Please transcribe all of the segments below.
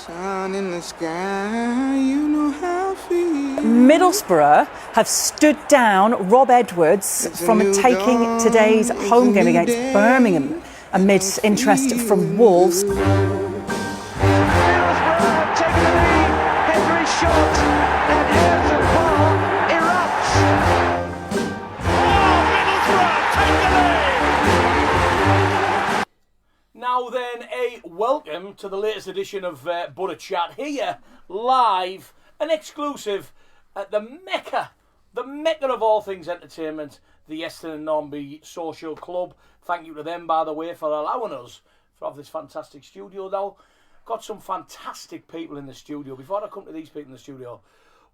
Sun in the sky, you know how I feel. Middlesbrough have stood down Rob Edwards from taking today's home game against Birmingham amidst interest from Wolves. Now then, a welcome to the latest edition of Boro Chat here, live and exclusive at the Mecca of all things entertainment, the Eston and Nornby Social Club. Thank you to them, by the way, for allowing us to have this fantastic studio now. Got some fantastic people in the studio. Before I come to these people in the studio,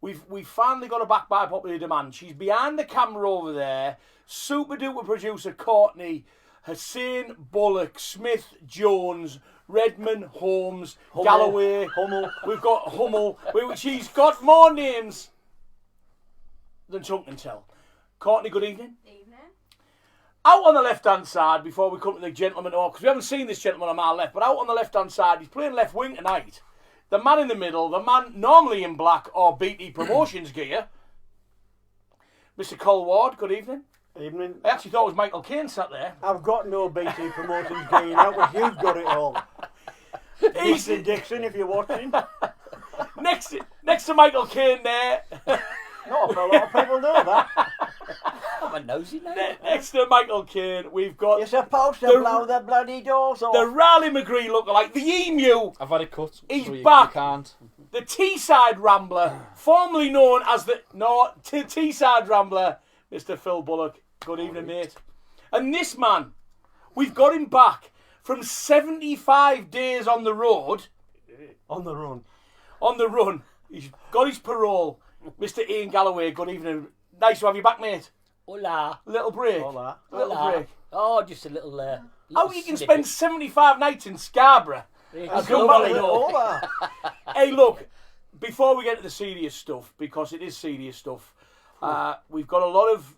we've finally got her back by popular demand. She's behind the camera over there, super duper producer Courtney, Hussein, Bullock, Smith, Jones, Redmond, Holmes, Hummel, Galloway, Hummel. We've got Hummel. She's got more names than tongue can tell. Courtney, good evening. Evening. Out on the left-hand side, before we come to the gentleman, because we haven't seen this gentleman on my left, but out on the left-hand side, he's playing left wing tonight. The man in the middle, the man normally in black or BT Promotions gear, Mr. Cole Ward, good evening. Evening. I actually thought it was Michael Caine sat there. I've got no BT Promotions going out, but you've got it all. Easy Dixon, if you're watching. Next to Michael Caine there. Not a lot of people know that. I'm a nosy now. Next to Michael Caine, we've got... You're supposed to blow the bloody doors off. The Raleigh McGree lookalike, the Emu. I've had it cut. He's so back. You can't. The Teesside Rambler, formerly known as the... Teesside Rambler, Mr. Phil Bullock. Good evening, mate. And this man, we've got him back from 75 days on the road. On the run. On the run. He's got his parole. Mr. Ian Galloway, good evening. Nice to have you back, mate. Hola. Little break. Hola. Little Hola. break. Oh, just a little... How you can spend 75 nights in Scarborough and come back lovely. home. Hola. Hey, look, before we get to the serious stuff, because it is serious stuff, we've got a lot of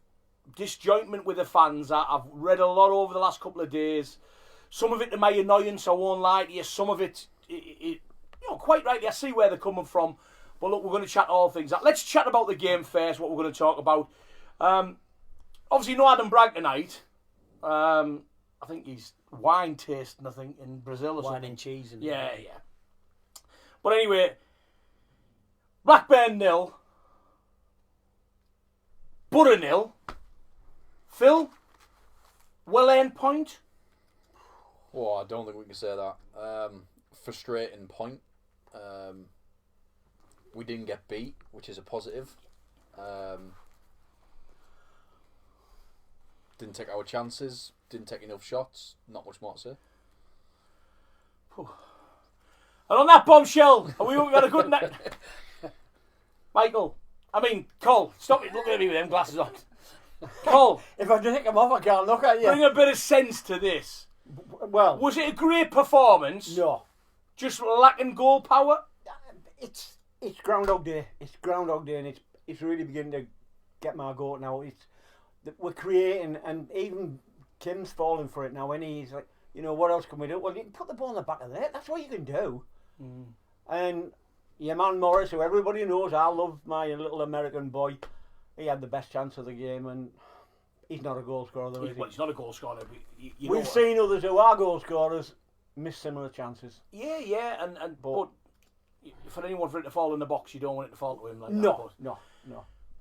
disjointment with the fans. I've read a lot over the last couple of days. Some of it to my annoyance, I won't lie to you. Some of it, quite rightly, I see where they're coming from. But look, we're going to chat all things. Let's chat about the game first, what we're going to talk about. Obviously, no Adam Bragg tonight. I think he's wine tasting, in Brazil or something. Wine and cheese. Yeah. But anyway, Blackburn 0, Boro 0. Phil, well-earned point? Oh, I don't think we can say that. Frustrating point. We didn't get beat, which is a positive. Didn't take our chances. Didn't take enough shots. Not much more to say. And on that bombshell, we've got a good night. Cole, stop looking at me with them glasses on. Cole, If I take them off, I can't look at you. bring a bit of sense to this. Well, Was it a great performance? no. Just lacking goal power? It's Groundhog Day. It's Groundhog Day, and it's really beginning to get my goat now. We're creating, and even Kim's falling for it now. And he's like, what else can we do? Well, you can put the ball in the back of the net. That's what you can do. And your man Morris, who everybody knows, I love my little American boy. He had the best chance of the game, and he's not a goal scorer, though, is he? Well, he's not a goal scorer. But We've seen others who are goal scorers miss similar chances. Yeah, but for anyone for it to fall in the box, you don't want it to fall to him like that. No.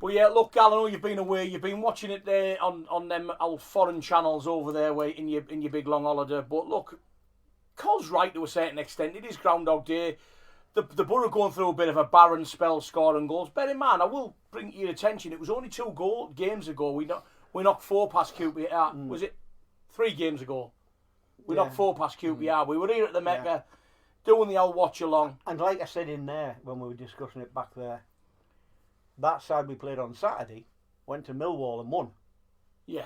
But yeah, look, Gal, I know you've been away. You've been watching it there on them old foreign channels over there, in your big long holiday. But look, Cole's right to a certain extent. It is Groundhog Day. The Boro going through a bit of a barren spell scoring goals. Bear in mind, I will bring to your attention, it was only 2 games ago. We knocked 4 past QPR. Was it 3 games ago? We knocked 4 past QPR. We were here at the Mecca doing the old watch along. And like I said in there when we were discussing it back there, that side we played on Saturday went to Millwall and won. Yeah.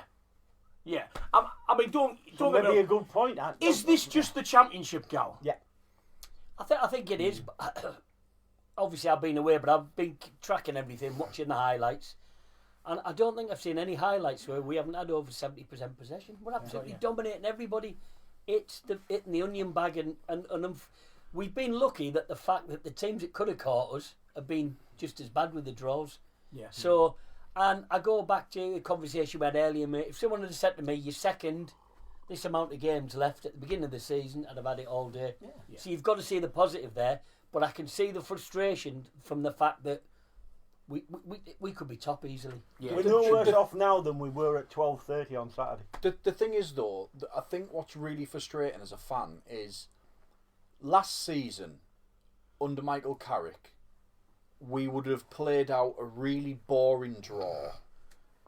Don't So get me maybe a wrong. good point. Is this just the championship, Gal? Yeah. I think it is. Obviously, I've been away, but I've been tracking everything, watching the highlights. And I don't think I've seen any highlights where we haven't had over 70% possession. We're absolutely dominating everybody. It's hitting the onion bag, and we've been lucky that the fact that the teams that could have caught us have been just as bad with the draws. Yeah. So, and I go back to the conversation we had earlier, mate. If someone had said to me, "You're second, this amount of games left at the beginning of the season," I'd have had it all day. Yeah. So you've got to see the positive there, but I can see the frustration from the fact that we could be top easily. Yeah. We're no worse off now than we were at 12:30 on Saturday. The thing is, though, I think what's really frustrating as a fan is last season, under Michael Carrick, we would have played out a really boring draw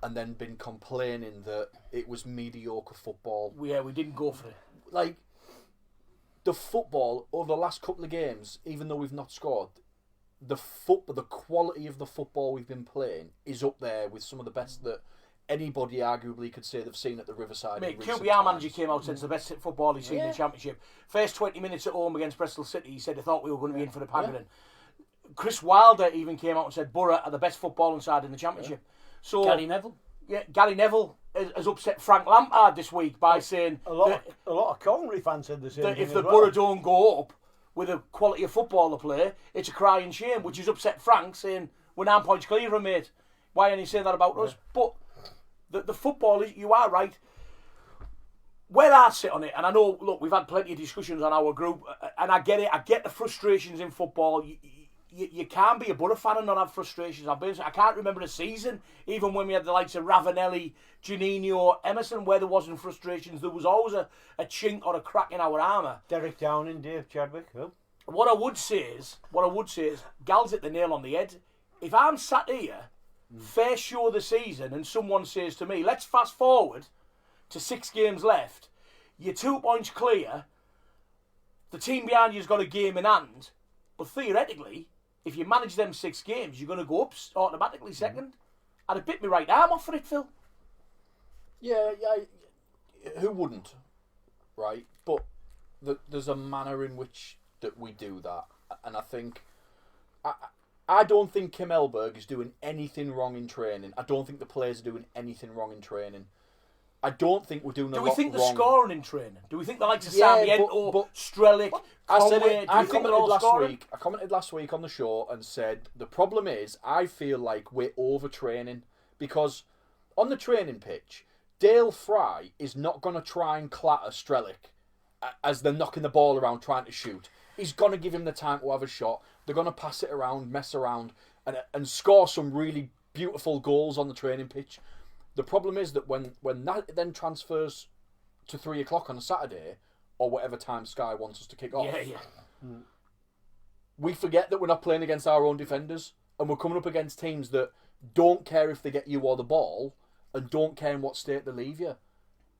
and then been complaining that it was mediocre football. Yeah, we didn't go for it. Like, the football over the last couple of games, even though we've not scored, the quality of the football we've been playing is up there with some of the best that anybody arguably could say they've seen at the Riverside. Mate, in recent QPR manager times. came out and said it's the best football he's seen in the Championship. First 20 minutes at home against Bristol City, he said they thought we were going to be in for the Paddington. Chris Wilder even came out and said Boro are the best footballing side in the Championship. So Gary Neville. Yeah, Gary Neville has upset Frank Lampard this week by saying A lot of Coventry fans said the same that thing if the as well. Boro don't go up with a quality of football they play, it's a crying shame, which has upset Frank, saying we're 9 points clear of mate. Why aren't you saying that about us? But the football, you are right. Where I sit on it, and I know, look, we've had plenty of discussions on our group, and I get it. I get the frustrations in football. You can't be a Boro fan and not have frustrations. I can't remember a season, even when we had the likes of Ravanelli, Janino, Emerson, where there wasn't frustrations. There was always a chink or a crack in our armour. Derek Downing, Dave Chadwick. Oh. What I would say is, Gal's hit the nail on the head. If I'm sat here, first show of the season, and someone says to me, let's fast forward to 6 games left, you're 2 points clear, the team behind you's got a game in hand, but theoretically, if you manage them 6 games, you're going to go up automatically second. I'd have bit my right arm off for it, Phil. Yeah, who wouldn't, right? But there's a manner in which that we do that, and I think I don't think Kim Elberg is doing anything wrong in training. I don't think the players are doing anything wrong in training. I don't think we're doing a lot wrong. Do we think they're scoring in training? Do we think the likes of Sarmiento, Strelic, Conway, I commented last week on the show and said the problem is I feel like we're overtraining because on the training pitch, Dale Fry is not going to try and clatter Strelic as they're knocking the ball around trying to shoot. He's going to give him the time to have a shot. They're going to pass it around, mess around, and score some really beautiful goals on the training pitch. The problem is that when that then transfers to 3 o'clock on a Saturday, or whatever time Sky wants us to kick off, we forget that we're not playing against our own defenders, and we're coming up against teams that don't care if they get you or the ball, and don't care in what state they leave you.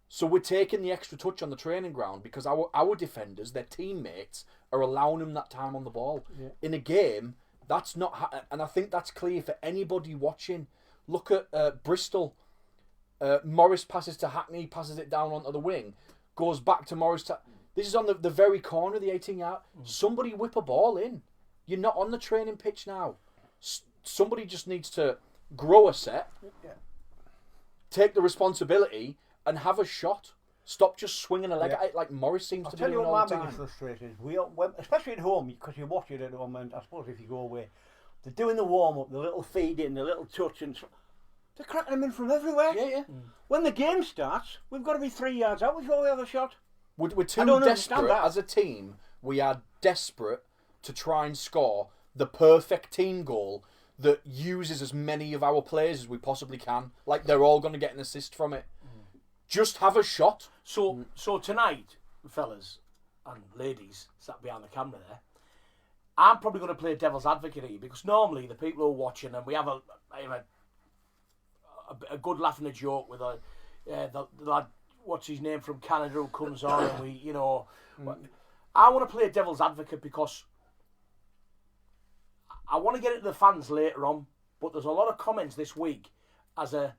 So we're taking the extra touch on the training ground because our defenders, their teammates, are allowing them that time on the ball. Yeah. In a game, that's not... and I think that's clear for anybody watching. Look at Bristol. Morris passes to Hackney, passes it down onto the wing, goes back to Morris. This is on the very corner of the 18-yard. Somebody whip a ball in. You're not on the training pitch now. Somebody just needs to grow a set, take the responsibility, and have a shot. Stop just swinging a leg at it like Morris seems to be doing all the time. I'll tell you what my biggest frustration is. Especially at home, because you watch it at home, and I suppose if you go away, they're doing the warm-up, the little feed in, the little touch, and they're cracking them in from everywhere. Yeah. When the game starts, we've got to be 3 yards out before we have a shot. We're too desperate as a team. We are desperate to try and score the perfect team goal that uses as many of our players as we possibly can. Like they're all going to get an assist from it. Just have a shot. So tonight, fellas and ladies sat behind the camera there, I'm probably going to play devil's advocate here because normally the people who are watching and we have a good laugh and a joke with the lad, what's his name from Canada who comes on and we, I want to play devil's advocate because I want to get it to the fans later on, but there's a lot of comments this week as a,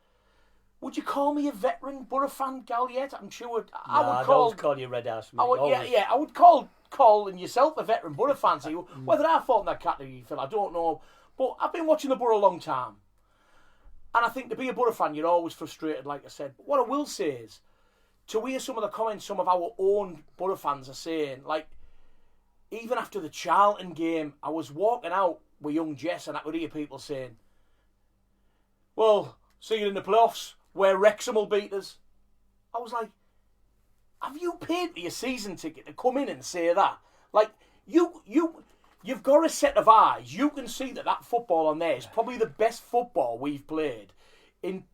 would you call me a veteran Boro fan, Gal, yet? I'm sure I would call you red ass. I would call yourself a veteran Boro fan. So whether I fought in that category, Phil, I don't know. But I've been watching the Boro a long time. And I think to be a Boro fan, you're always frustrated, like I said. But what I will say is, to hear some of the comments some of our own Boro fans are saying, like, even after the Charlton game, I was walking out with young Jess and I could hear people saying, well, see you in the playoffs where Wrexham will beat us. I was like, have you paid for your season ticket to come in and say that? Like, you've got a set of eyes. You can see that football on there is probably the best football we've played in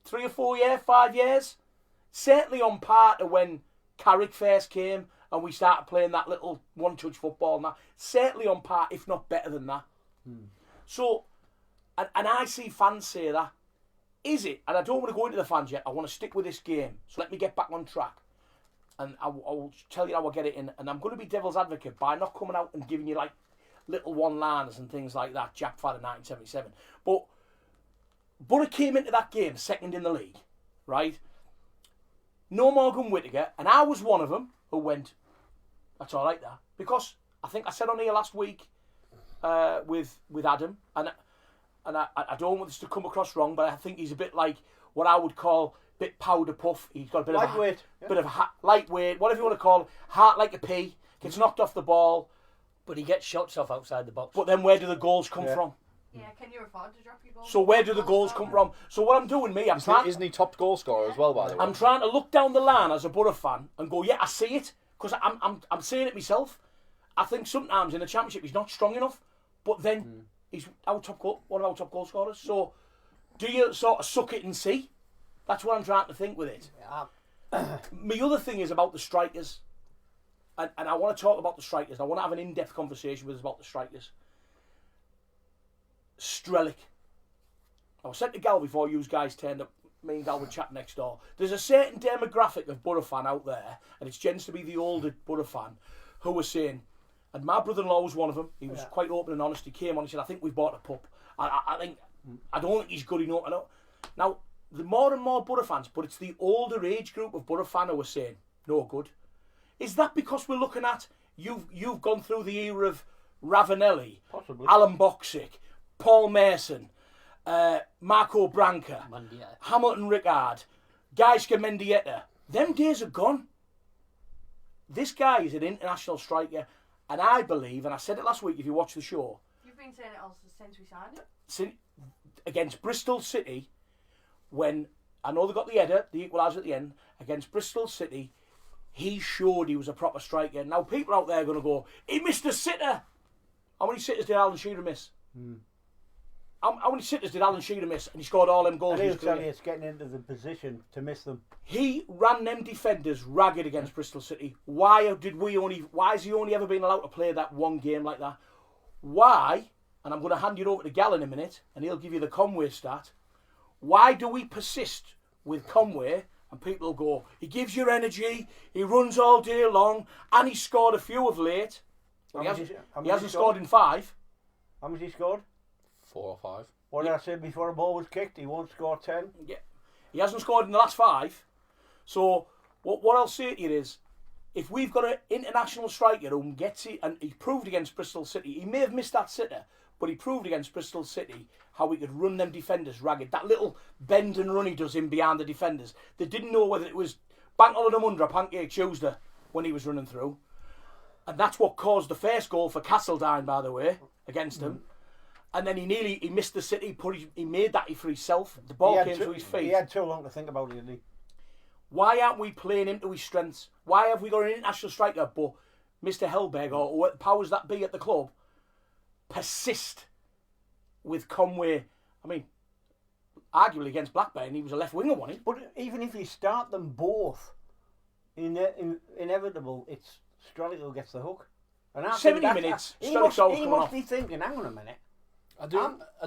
3 or 4 years, 5 years. Certainly on par to when Carrick first came and we started playing that little one-touch football and that. Certainly on par, if not better than that. So, and I see fans say that. Is it? And I don't want to go into the fans yet. I want to stick with this game. So let me get back on track. And I'll tell you how I get it in. And I'm going to be devil's advocate by not coming out and giving you like little one-liners and things like that. Jack Fadder 1977. But Boro came into that game second in the league, right? No Morgan Whittaker. And I was one of them who went, that's all right there. Because I think I said on here last week with Adam, and I don't want this to come across wrong, but I think he's a bit like what I would call a bit powder puff. He's got a bit lightweight, of a bit of lightweight, whatever you want to call it, heart like a pea, gets knocked off the ball. But he gets shots off outside the box. But then where do the goals come from? Yeah, can you afford to drop your goal? So where do the goals come from? So what I'm doing, Isn't he top goal scorer as well, by the way? I'm trying to look down the line as a Boro fan and go, yeah, I see it, because I'm seeing it myself. I think sometimes in the Championship he's not strong enough, but then he's one of our top goal scorers. So do you sort of suck it and see? That's what I'm trying to think with it. My other thing is about the strikers. And I want to talk about the strikers. I want to have an in-depth conversation with us about the strikers. Strelic. I was said to Gal before you guys turned up, me and Gal would chat next door. There's a certain demographic of Boro fan out there, and it tends to be the older Boro fan, who were saying, and my brother-in-law was one of them, he was quite open and honest, he came on, he said, I think we've bought a pup. I don't think he's good enough. Now, the more and more Boro fans, but it's the older age group of Boro fan who are saying, no good. Is that because we're looking at, you've gone through the era of Ravanelli, possibly, Alan Boxick, Paul Mason, Marco Branca, Hamilton Rickard, Gaiska Mendieta. Them days are gone. This guy is an international striker, and I believe, and I said it last week if you watch the show. You've been saying it also since we signed it. Against Bristol City, when I know they got the header, the equaliser at the end, against Bristol City, he showed he was a proper striker. Now people out there are going to go, he missed a sitter. How many sitters did Alan Shearer miss? How many sitters did Alan Shearer miss? And he scored all them goals. And he'll tell you it's getting into the position to miss them. He ran them defenders ragged against Bristol City. Why has he only ever been allowed to play that one game like that? Why, and I'm going to hand you over to Gal in a minute, and he'll give you the Conway stat. Why do we persist with Conway? And people will go, he gives you energy, he runs all day long, and he scored a few of late. He hasn't scored in 5. How much he scored? 4 or 5. What did I say before a ball was kicked? He won't score 10. Yeah, he hasn't scored in the last 5. So what I'll say to you is, if we've got an international striker who gets it, and he proved against Bristol City, he may have missed that sitter, but he proved against Bristol City how he could run them defenders ragged. That little bend and run he does in behind the defenders. They didn't know whether it was Bank Holiday Monday or Pancake Tuesday when he was running through. And that's what caused the first goal for Castledine, by the way, against him. And then he missed the City, he made that for himself. The ball came to his feet. He had too long to think about it, didn't he? Why aren't we playing him to his strengths? Why have we got an international striker, but Mr. Hellberg, or what powers that be at the club, persist with Conway? I mean, arguably against Blackburn, he was a left winger, wasn't he? But even if you start them both, inevitable, it's Strelic who gets the hook. And 70 minutes, he Strelic's always he coming must off. be thinking, hang on a minute. I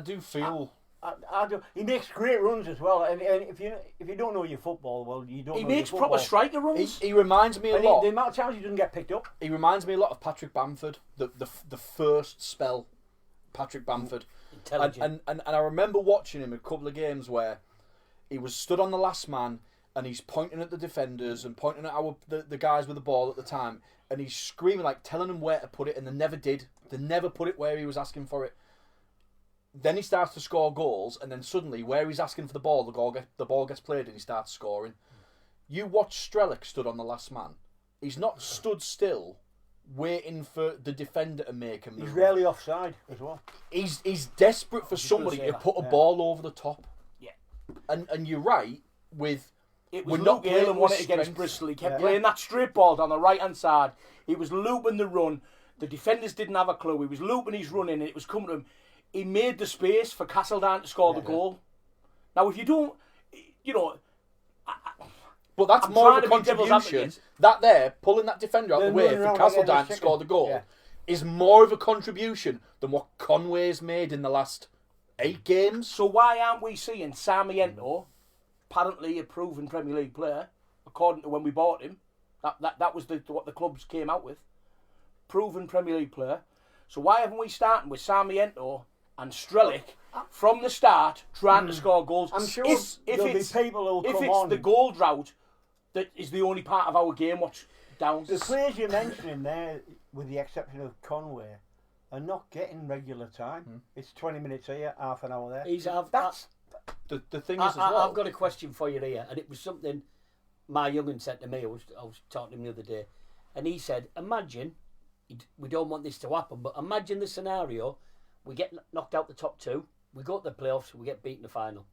do feel. I do. He makes great runs as well, and if you don't know your football, well, you don't. He know makes your proper football. striker runs. He reminds me a And lot. the amount of times he doesn't get picked up. He reminds me a lot of Patrick Bamford, the first spell, Patrick Bamford. Intelligent. And I remember watching him a couple of games where he was stood on the last man and he's pointing at the defenders and pointing at the guys with the ball at the time, and he's screaming, like telling them where to put it, and they never did. They never put it where he was asking for it. Then he starts to score goals, and then suddenly, where he's asking for the ball gets played and he starts scoring. You watch Strelic stood on the last man. He's not stood still waiting for the defender to make a move. He's rarely offside as well. He's desperate for somebody to put a ball over the top. Yeah. And you're right with. It was Luke Ayling won it against Bristol. He kept playing that straight ball down the right hand side. He was looping the run. The defenders didn't have a clue. He was looping his run in, and it was coming to him. He made the space for Castledine to score the goal. Now, if you don't, but that's more of a contribution. That there, pulling that defender out of the way for Castledine to score the goal, is more of a contribution than what Conway's made in the last 8 games. So why aren't we seeing Sarmiento, apparently a proven Premier League player, according to when we bought him? That was what the clubs came out with. Proven Premier League player. So why haven't we started with Sarmiento and Strelic from the start trying to score goals? I'm sure there'll be people who'll come on. If it's the goal drought that is the only part of our game what's down. The players you're mentioning there, with the exception of Conway, are not getting regular time. It's 20 minutes here, half an hour there. That's the thing is as well. I've got a question for you here, and it was something my young'un said to me. I was talking to him the other day, and he said, imagine, we don't want this to happen, but imagine the scenario, we get knocked out the top 2, we go to the playoffs, we get beaten in the final.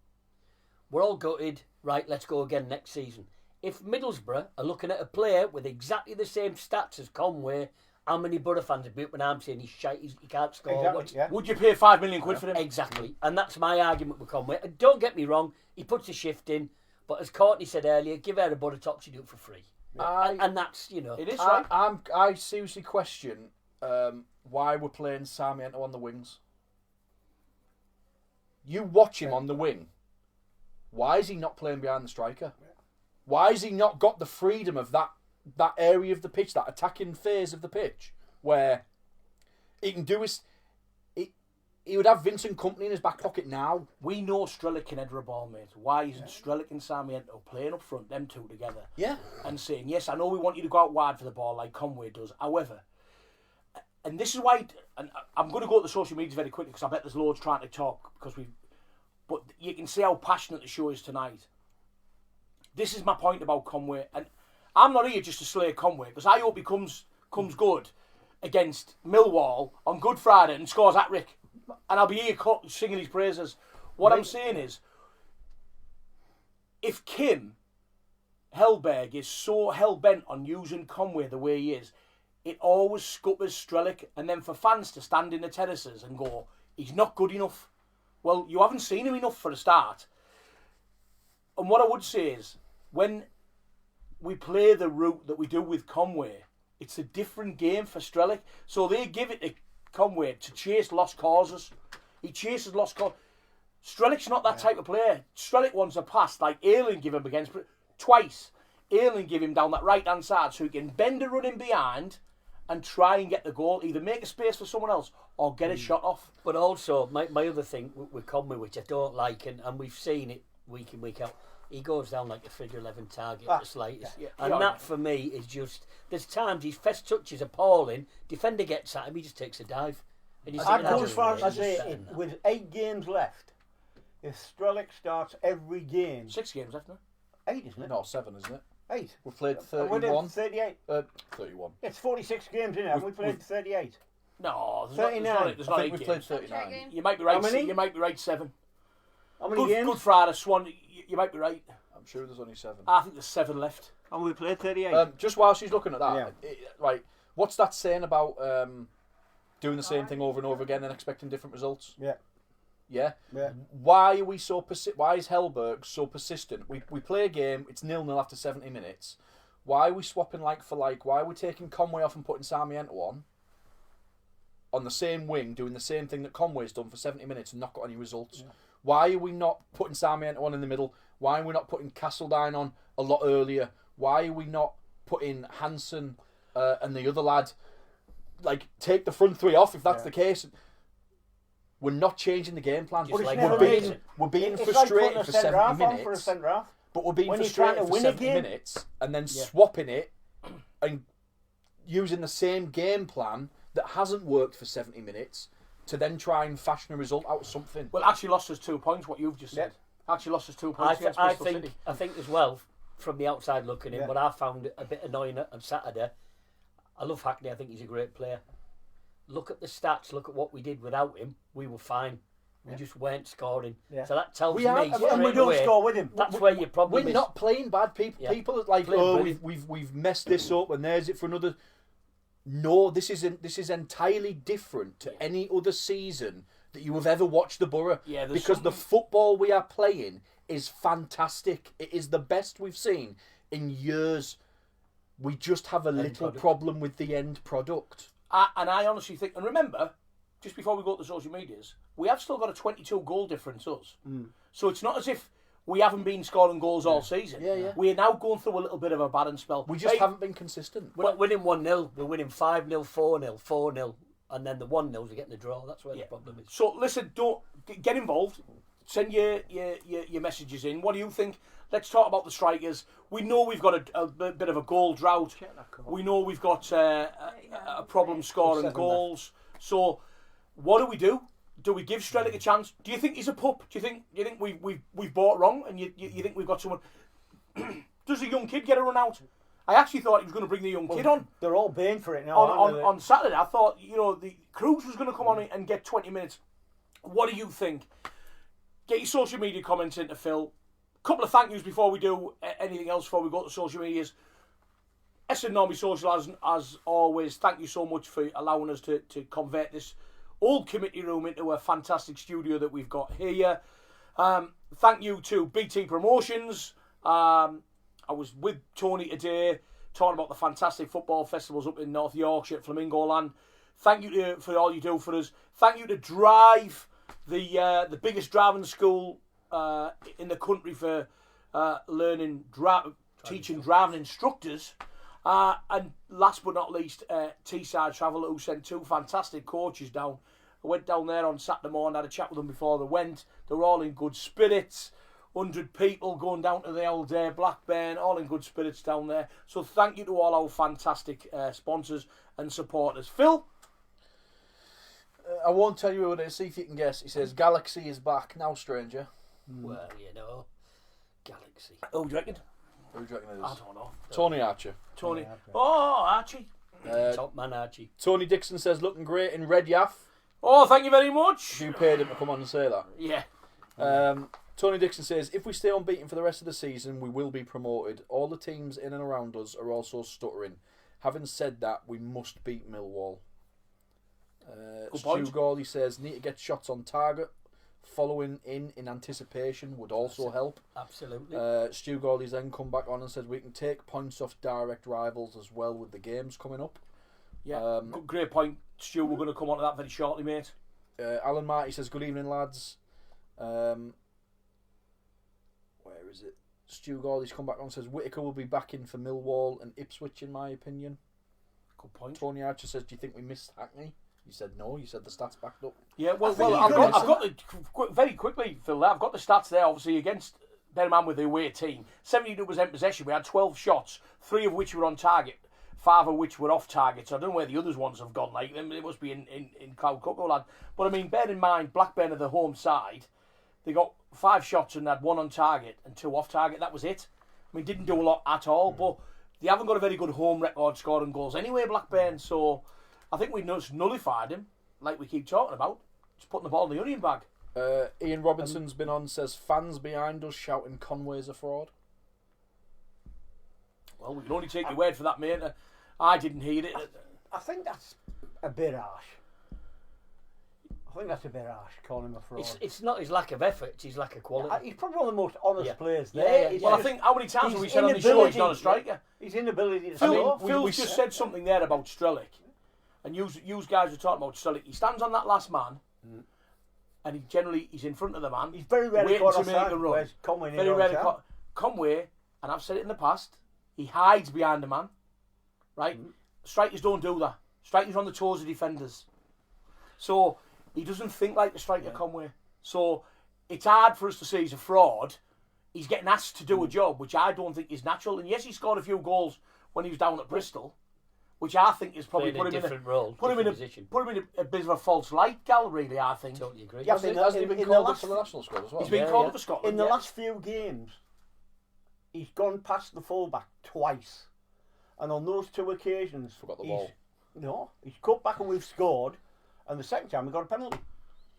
We're all gutted, right, let's go again next season. If Middlesbrough are looking at a player with exactly the same stats as Conway, how many Boro fans would be up when I'm saying he's shite, he can't score? Exactly, Would you pay £5 million for him? Exactly. And that's my argument with Conway. And don't get me wrong, he puts a shift in, but as Courtney said earlier, give her a Boro top, she do it for free. And that's, It is right. I seriously question why we're playing Sarmiento on the wings. You watch him on the wing. Why is he not playing behind the striker? Why has he not got the freedom of that area of the pitch, that attacking phase of the pitch, where he can do his... He would have Vincent Kompany in his back pocket now. We know Strelic can header a ball, mate. Why isn't Strelic and Sarmiento playing up front, them two together? Yeah. And saying, yes, I know we want you to go out wide for the ball like Conway does. However, and this is why, and I'm going to go to the social media very quickly because I bet there's loads trying to talk but you can see how passionate the show is tonight. This is my point about Conway, and I'm not here just to slay Conway because I hope he comes good against Millwall on Good Friday and scores hat-trick. And I'll be here singing his praises. What I'm saying is, if Kim Hellberg is so hell-bent on using Conway the way he is, it always scuppers Strelic, and then for fans to stand in the terraces and go, he's not good enough. Well, you haven't seen him enough for a start. And what I would say is, when we play the route that we do with Conway, it's a different game for Strelic. So they give it to Conway to chase lost causes. He chases lost causes. Strelic's not that type of player. Strelic wants a pass like Ayling give him against twice. Ayling give him down that right hand side so he can bend a run in behind and try and get the goal. Either make a space for someone else or get a shot off. But also, my other thing with Conway, which I don't like, and we've seen it week in, week out, he goes down like a figure 11 target at the slightest. And that for me is just, there's times his first touch is appalling, defender gets at him, he just takes a dive. And I'd go as far as to say, with 8 games left, if Strelic starts every game... 6 games left, no? 8, isn't it? No, 7, isn't it? 8. We've played 31. 38. 31. It's 46 games, isn't it? Haven't we played 38? No, there's 39. not I think we've played 39. You might be right. How many? You might be right. 7. How many games? Good Friday, Swan. You might be right. I'm sure there's only 7. I think there's 7 left. And we played 38. Just while she's looking at that, right? What's that saying about doing the same thing over and over again and expecting different results? Yeah. Why are we so Why is Hellberg so persistent? We play a game. It's 0-0 after 70 minutes. Why are we swapping like for like? Why are we taking Conway off and putting Sarmiento on the same wing, doing the same thing that Conway's done for 70 minutes and not got any results? Why are we not putting Sarmiento on in the middle? Why are we not putting Castledine on a lot earlier? Why are we not putting Hansen and the other lad, like, take the front 3 off if that's the case? We're not changing the game plan. We're being frustrated for 70 minutes. But we're being frustrated for 70 minutes and then swapping it and using the same game plan that hasn't worked for 70 minutes to then try and fashion a result out of something. Well, actually lost us 2 points, what you've just said. Actually lost us 2 points against Bristol City. I think as well, from the outside looking in, what I found a bit annoying on Saturday, I love Hackney. I think he's a great player. Look at the stats. Look at what we did without him. We were fine. We just weren't scoring. Yeah. So that tells me and we straight don't away, score with him. that's where your problem We're is. not playing bad. People. Yeah. People are like, Playing oh, brilliant. we've messed this up, and there's it for another. No, this is entirely different to any other season that you have ever watched the Boro. Yeah, there's because the football we are playing is fantastic. It is the best we've seen in years. We just have a little problem with the end product. And I honestly think, and remember, just before we go to the social medias, we have still got a 22 goal difference, us. So it's not as if we haven't been scoring goals all season. Yeah. We are now going through a little bit of a bad spell. We just haven't been consistent. We're not winning 1-0. We're winning 5-0, 4-0, 4-0. And then the 1-0s, we're getting the draw. That's where the problem is. So listen, don't get involved. Send your messages in. What do you think? Let's talk about the strikers. We know we've got a bit of a goal drought. We know we've got a problem scoring goals. So what do? Do we give Strelic a chance? Do you think he's a pup? Do you think we've bought wrong, and you think we've got someone? Does a young kid get a run out? I actually thought he was going to bring the young kid on. They're all baying for it now. On Saturday, I thought the Cruz was going to come on and get 20 minutes. What do you think? Get your social media comments into Phil. Couple of thank yous before we do anything else. Before we go to social medias. Normie Social, as always, thank you so much for allowing us to convert this old committee room into a fantastic studio that we've got here. Thank you to BT Promotions. I was with Tony today talking about the fantastic football festivals up in North Yorkshire at Flamingo Land. Thank you for all you do for us. Thank you to Drive, the biggest driving school in the country for teaching driving instructors. And last but not least, Teesside Travel, who sent 2 fantastic coaches down. I went down there on Saturday morning, had a chat with them before they went. They were all in good spirits. 100 people going down to the old Blackburn, all in good spirits down there. So thank you to all our fantastic sponsors and supporters. Phil? I won't tell you what it is, see if you can guess. He says, Galaxy is back. Now, stranger. Well, Galaxy. Oh, do you reckon? Who do you reckon it is? I don't know. Tony Archer. Tony. Oh, Archie. Top man Archie. Tony Dixon says, looking great in red yaff. Oh, thank you very much. You paid him to come on and say that. Yeah. Tony Dixon says, if we stay unbeaten for the rest of the season, we will be promoted. All the teams in and around us are also stuttering. Having said that, we must beat Millwall. Stu Gawley says, need to get shots on target. Following in anticipation would also help. Absolutely. Stu Gawley's then come back on and says, we can take points off direct rivals as well with the games coming up. Yeah, great point, Stu. We're going to come on to that very shortly, mate. Alan Marty says, good evening, lads. Where is it? Stu Gawley's come back on and says, Whittaker will be back in for Millwall and Ipswich, in my opinion. Good point. Tony Archer says, do you think we missed Hackney? You said no. You said the stats backed up. Yeah, well, I've got very quickly, Phil. I've got the stats there. Obviously, against bear in mind with the away team, 72% possession. We had 12 shots, 3 of which were on target, 5 of which were off target. So I don't know where the others ones have gone. Like them, it must be in Cloud Cuckoo Land. But I mean, bear in mind, Blackburn are the home side. They got 5 shots and had 1 on target and 2 off target. That was it. I mean, didn't do a lot at all. But they haven't got a very good home record scoring goals anyway, Blackburn. So I think we just nullified him, like we keep talking about. Just putting the ball in the onion bag. Ian Robinson's been on, says, fans behind us shouting Conway's a fraud. Well, we can only take your word for that, mate. I didn't hear it. I think that's a bit harsh. I think that's a bit harsh, calling him a fraud. It's not his lack of effort, it's his lack of quality. He's probably one of the most honest players there. Yeah. Well, I think, how many times have we said on the show he's not a striker? His inability to score. Phil's just said something there about Strelic. And you guys were talking about Strelic. He stands on that last man, and he's in front of the man. He's very rarely waiting caught to offside, make a run. whereas Conway Very rarely caught. Conway, and I've said it in the past, he hides behind the man. Right? Strikers don't do that. Strikers are on the toes of defenders. So he doesn't think like the striker Conway. So it's hard for us to say he's a fraud. He's getting asked to do a job which I don't think is natural. And yes, he scored a few goals when he was down at Bristol, which I think is probably put him in a bit of a false light, Gal. Really, I think. Totally agree. Yeah, Hasn't he been called up for the national squad as well? He's been called up for Scotland. In the last few games, he's gone past the fullback twice, And on those 2 occasions, Forgot the ball. No, he's cut back and we've scored. And the second time we got a penalty.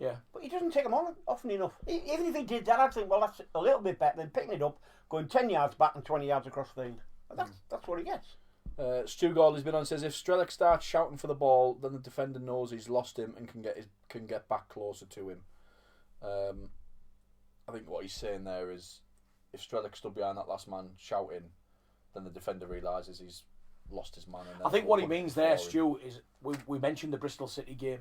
Yeah. But he doesn't take them on often enough. Even if he did that, I'd think, well, that's a little bit better than picking it up, going 10 yards back and 20 yards across the field. And that's what he gets. Stu Gawley's been on and says if Strelic starts shouting for the ball, then the defender knows he's lost him and can get back closer to him. I think what he's saying there is if Strelic stood behind that last man shouting, then the defender realises he's lost his man. And I think what he means there, Stu, is we mentioned the Bristol City game.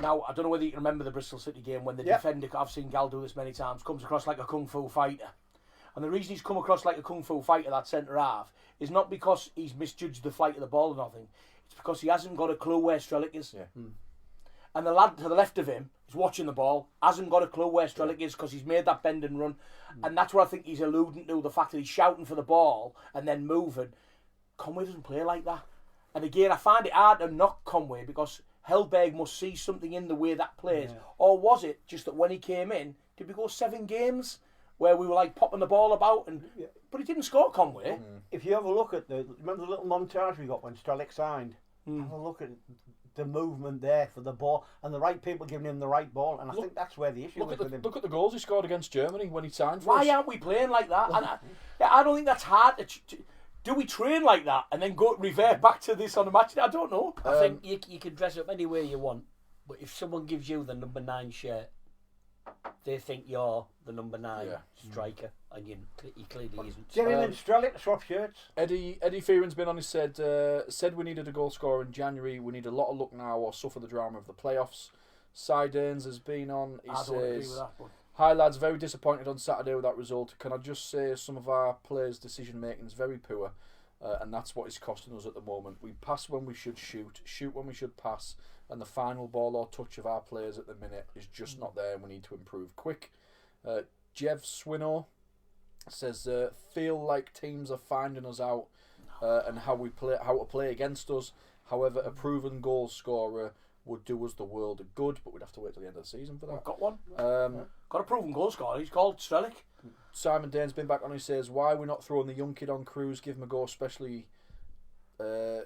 Now, I don't know whether you can remember the Bristol City game when the defender, I've seen Gal do this many times, comes across like a kung fu fighter. And the reason he's come across like a kung fu fighter, that centre half, is not because he's misjudged the flight of the ball or nothing. It's because he hasn't got a clue where Strelic is. Yeah. And the lad to the left of him is watching the ball, hasn't got a clue where Strelic is because he's made that bend and run. And that's what I think he's alluding to, the fact that he's shouting for the ball and then moving. Conway doesn't play like that. And again, I find it hard to knock Conway because Hellberg must see something in the way that plays. Yeah. Or was it just that when he came in, did we go 7 games where we were like popping the ball about? But he didn't score, Conway. If you have a look at remember the little montage we got when Strelic signed? Have a look at the movement there for the ball and the right people giving him the right ball. And I think that's where the issue is with him. Look at the goals he scored against Germany when he signed for us. Why aren't we playing like that? And I don't think that's hard to... Do we train like that and then go revert back to this on a match? I don't know. I think you can dress up any way you want, but if someone gives you the number 9 shirt, they think you're the number 9 striker, and he clearly isn't. Get him and Strelic to swap shirts. Eddie Fearon's been on. He said we needed a goal scorer in January. We need a lot of luck now, or suffer the drama of the playoffs. Cy Danes has been on. He says, agree with that, but... "Hi lads, very disappointed on Saturday with that result. Can I just say some of our players' decision making is very poor, and that's what is costing us at the moment. We pass when we should shoot when we should pass, and the final ball or touch of our players at the minute is just not there, and we need to improve quick." Jev Swinnow says, "Feel like teams are finding us out and how to play against us. However, a proven goal scorer would do us the world of good, but we'd have to wait till the end of the season for that." We've got one. Got a proven goal scorer. He's called Strelic. Simon Dane's been back on. He says, "Why are we not throwing the young kid on Cruz? Give him a go, especially the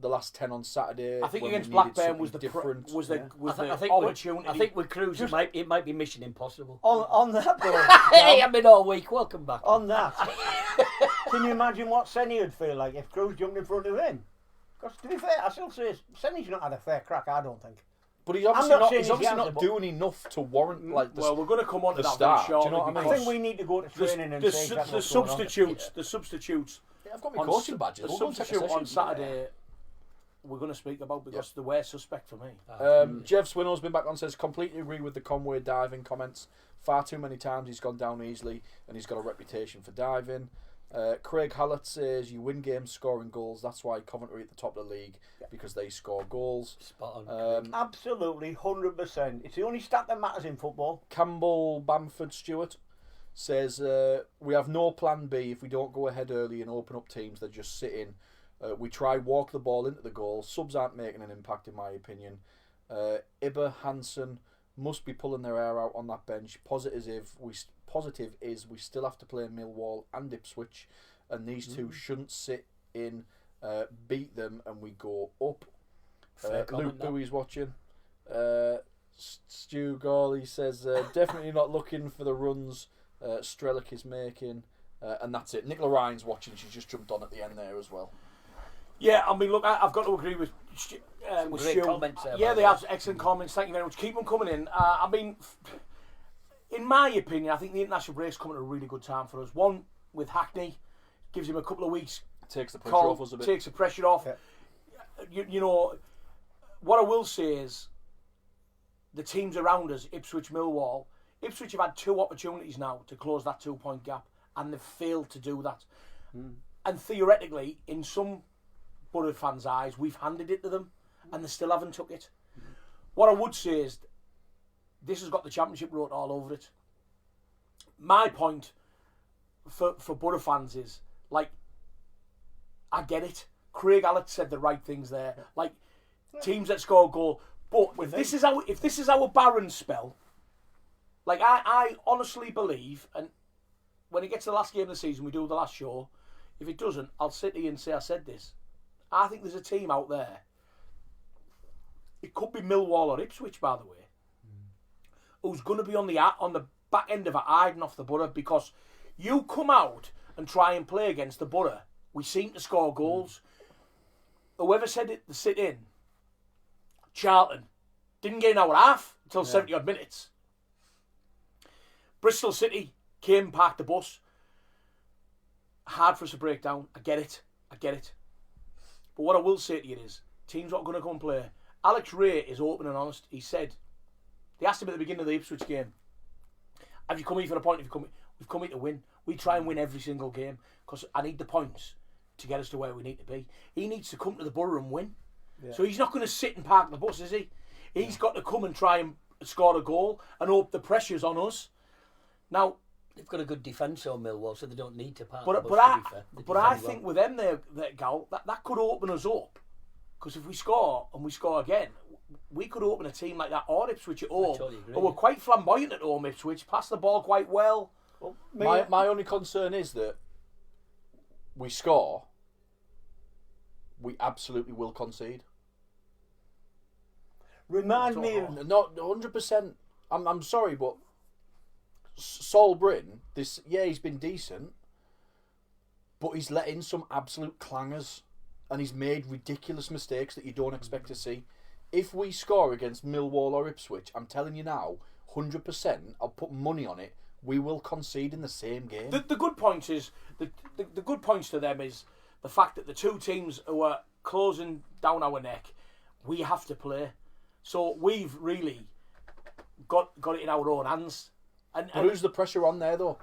last 10 on Saturday." I think against Blackburn was the different. opportunity. I think with Cruz, it might be mission impossible. On that, though. Hey, I've been all week. Welcome back. On that, can you imagine what Senny would feel like if Cruz jumped in front of him? Because to be fair, I still say Senny's not had a fair crack, I don't think. But he's obviously not doing enough to warrant like. Well, we're going to come on to that start. very shortly. Do you know what I mean? I think we need to go to training and say the substitutes. Yeah, I've got my coaching badges. The substitute on Saturday. We're going to speak about because they were suspect for me. Jev Swinno's been back on. Says completely agree with the Conway diving comments. Far too many times he's gone down easily, and he's got a reputation for diving. Craig Hallett says you win games scoring goals. That's why Coventry at the top of the league because they score goals. Spot on. Absolutely, 100%. It's the only stat that matters in football. Campbell Bamford Stewart says we have no plan B if we don't go ahead early and open up teams that just sit in. We try walk the ball into the goal. Subs aren't making an impact in my opinion. Ibba Hansen must be pulling their hair out on that bench. Positive is we still have to play Millwall and Ipswich, and these two shouldn't sit in, beat them, and we go up. Luke Bowie's watching. Stu Gawley says definitely not looking for the runs Strelic is making, and that's it. Nicola Ryan's watching. She's just jumped on at the end there as well. Yeah, I mean, look, I've got to agree with Stu. Comments there, yeah, they have excellent comments. Thank you very much. Keep them coming in. I mean, in my opinion, I think the international break's coming at a really good time for us. One, with Hackney, gives him a couple of weeks. Takes the pressure off us a bit. Takes the pressure off. Yeah. You know, what I will say is, the teams around us, Ipswich, Millwall, Ipswich have had 2 opportunities now to close that 2-point gap, and they've failed to do that. And theoretically, in some Boro fans' eyes, we've handed it to them, and they still haven't took it. What I would say is, this has got the championship wrote all over it. My point for Boro fans is, like, I get it. Craig Hallett said the right things there. Like, teams that score a goal. But if this is our barren spell, like, I honestly believe, and when it gets to the last game of the season, we do the last show, if it doesn't, I'll sit here and say I said this. I think there's a team out there. It could be Millwall or Ipswich, by the way, who's going to be on the back end of it, hiding off the Boro, because you come out and try and play against the Boro, we seem to score goals. Whoever said it to sit in, Charlton, didn't get an hour and a half until 70 odd minutes. Bristol City came, parked the bus. Hard for us to break down. I get it. But what I will say to you is, teams not going to come and play. Alex Ray is open and honest. He said, they asked him at the beginning of the Ipswich game, have you come here for a point? We've come here to win. We try and win every single game because I need the points to get us to where we need to be. He needs to come to the Boro and win. Yeah. So he's not going to sit and park the bus, is he? He's got to come and try and score a goal and hope the pressure's on us. Now, they've got a good defence on Millwall, so they don't need to park but, the bus, but I think with them there, Gal, that could open us up. Because if we score and we score again, we could open a team like that, or Ipswich at home. Totally agree, we're quite flamboyant at home, Ipswich. Pass the ball quite well. My only concern is that we score, we absolutely will concede. Remind me of... Not 100%. I'm sorry, but Saul Bryn, he's been decent, but he's let in some absolute clangers. And he's made ridiculous mistakes that you don't expect to see. If we score against Millwall or Ipswich, I'm telling you now, 100%, I'll put money on it, we will concede in the same game. The good point is, the good points to them is the fact that the two teams who are closing down our neck, we have to play. So we've really got it in our own hands. But who's the pressure on there, though?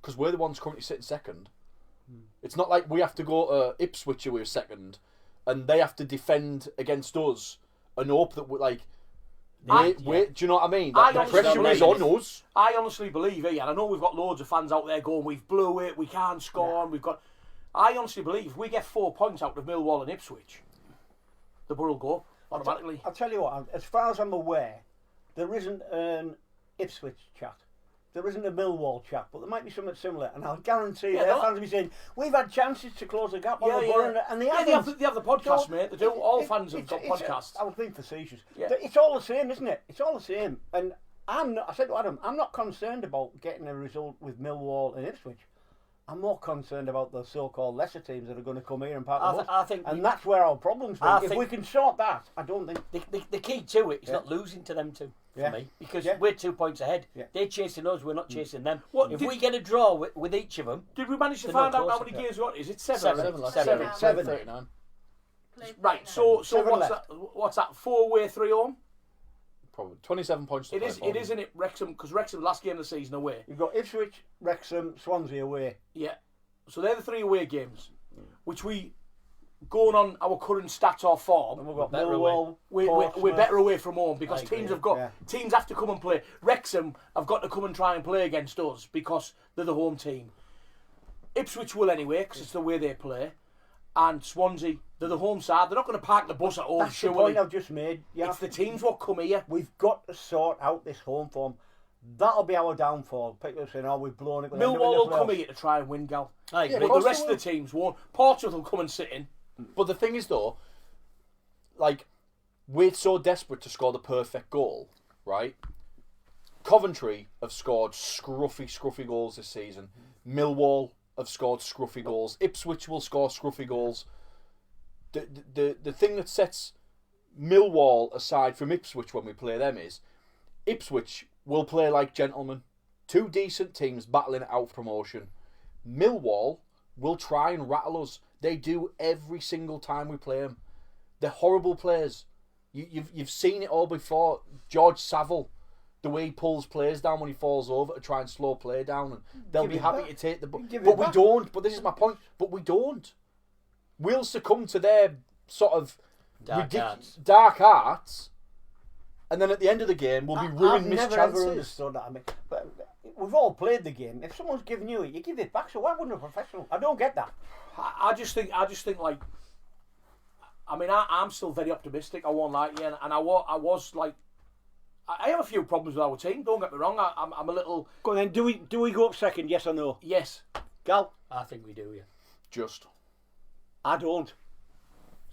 Because we're the ones currently sitting second. It's not like we have to go to Ipswich who are second and they have to defend against us and hope that we're like, wait, do you know what I mean? The pressure is on us. I honestly believe, and I know we've got loads of fans out there going, we've blew it, we can't score, and we've got... I honestly believe if we get 4 points out of Millwall and Ipswich, the Boro will go automatically. I'll tell you what, as far as I'm aware, there isn't an Ipswich chat. There isn't a Millwall chat, but there might be something similar, and I'll guarantee their fans will be saying, we've had chances to close the gap on the Boro, and they haven't. They have the podcast, mate. They do. All fans have got podcasts. I was being facetious. Yeah. It's all the same, isn't it? It's all the same. And I said to Adam, I'm not concerned about getting a result with Millwall and Ipswich. I'm more concerned about the so-called lesser teams that are going to come here and park the bus. And that's where our problems are. If we can sort that, I don't think... The key to it is not losing to them two, for me. Because we're 2 points ahead. Yeah. They're chasing us, we're not chasing them. If we get a draw with each of them... Did we manage to find out how many games we got? Is it 7? 7. 39. Right, so what's that? 4 away, 3 home? Probably 27 points to play. It is, isn't it, Wrexham? Because Wrexham last game of the season away. You've got Ipswich, Wrexham, Swansea away. Yeah. So they're the 3 away games, which we, going on our current stats or form, and we've got Millwall, we're better away from home because teams have to come and play. Wrexham have got to come and try and play against us because they're the home team. Ipswich will anyway because it's the way they play. And Swansea, they're the home side. They're not going to park the bus at home. That's the point I've just made. It's the teams what come here. We've got to sort out this home form. That'll be our downfall. People saying, we've blown it. Millwall will come here to try and win, Gal. But the rest of the teams won't. Portsmouth will come and sit in. But the thing is, though, like, we're so desperate to score the perfect goal, right? Coventry have scored scruffy goals this season. Millwall have scored scruffy goals. Ipswich will score scruffy goals. The thing that sets Millwall aside from Ipswich when we play them is Ipswich will play like gentlemen. 2 decent teams battling it out promotion. Millwall will try and rattle us. They do every single time we play them. They're horrible players. You've seen it all before. George Saville, the way he pulls players down when he falls over to try and slow play down, and they'll be happy to take the but we don't. But this is my point. But we don't. We'll succumb to their sort of dark arts, and then at the end of the game we'll be ruined missed chances. I've never understood that. I mean, but we've all played the game. If someone's giving you it, you give it back. So why wouldn't a professional? I don't get that. I just think like. I mean, I'm still very optimistic. I won't lie to you, and I was like. I have a few problems with our team. Don't get me wrong. I'm a little. Go on then. Do we go up second? Yes or no? Yes. Gal? I think we do. Yeah. Just. I don't.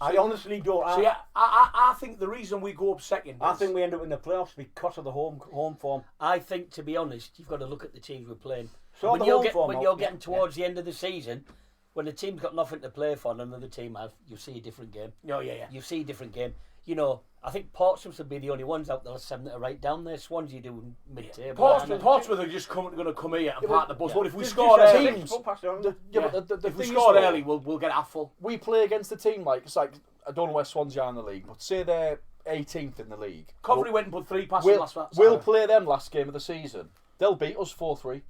I honestly don't. See, I think the reason we go up second. I think we end up in the playoffs because of the home form. I think, to be honest, you've got to look at the teams we're playing. So When you're getting towards the end of the season, when the team's got nothing to play for and another team has, you see a different game. Oh, yeah. You see a different game. You know, I think Portsmouth would be the only ones out there 7 that are right down there. Swansea doing mid-table. Portsmouth are just going to come here and park the bus. But if we Just score just early, teams. The if we thing score is, though, early, we'll get half full. we play against a team like, it's like, I don't know where Swansea are in the league, but say they're 18th in the league. Coventry went and put 3 past them last Saturday. We'll play them last game of the season. They'll beat us 4-3.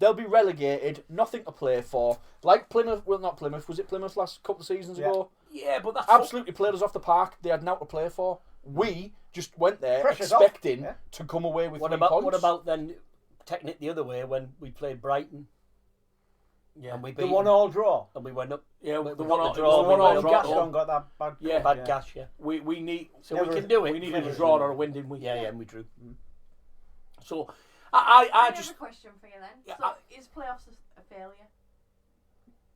They'll be relegated, nothing to play for. Like Plymouth, well, not Plymouth, was it Plymouth last couple of seasons ago? Yeah, but that's Absolutely played us off the park. They had nothing to play for. We just went there Pressure's expecting off. to come away with What 3 about points. what about then taking it the other way when we played Brighton? Yeah. And we The beat 1-1 draw. and we went up. Yeah, we the got one the on draw, the we one on went draw. up. Gaston got that bad. Yeah. Bad gash, yeah. We need So Never- we can do it. we needed a draw or a win, didn't we? Yeah, and we drew. So I I have just a question for you then. Yeah, So, is playoffs a failure?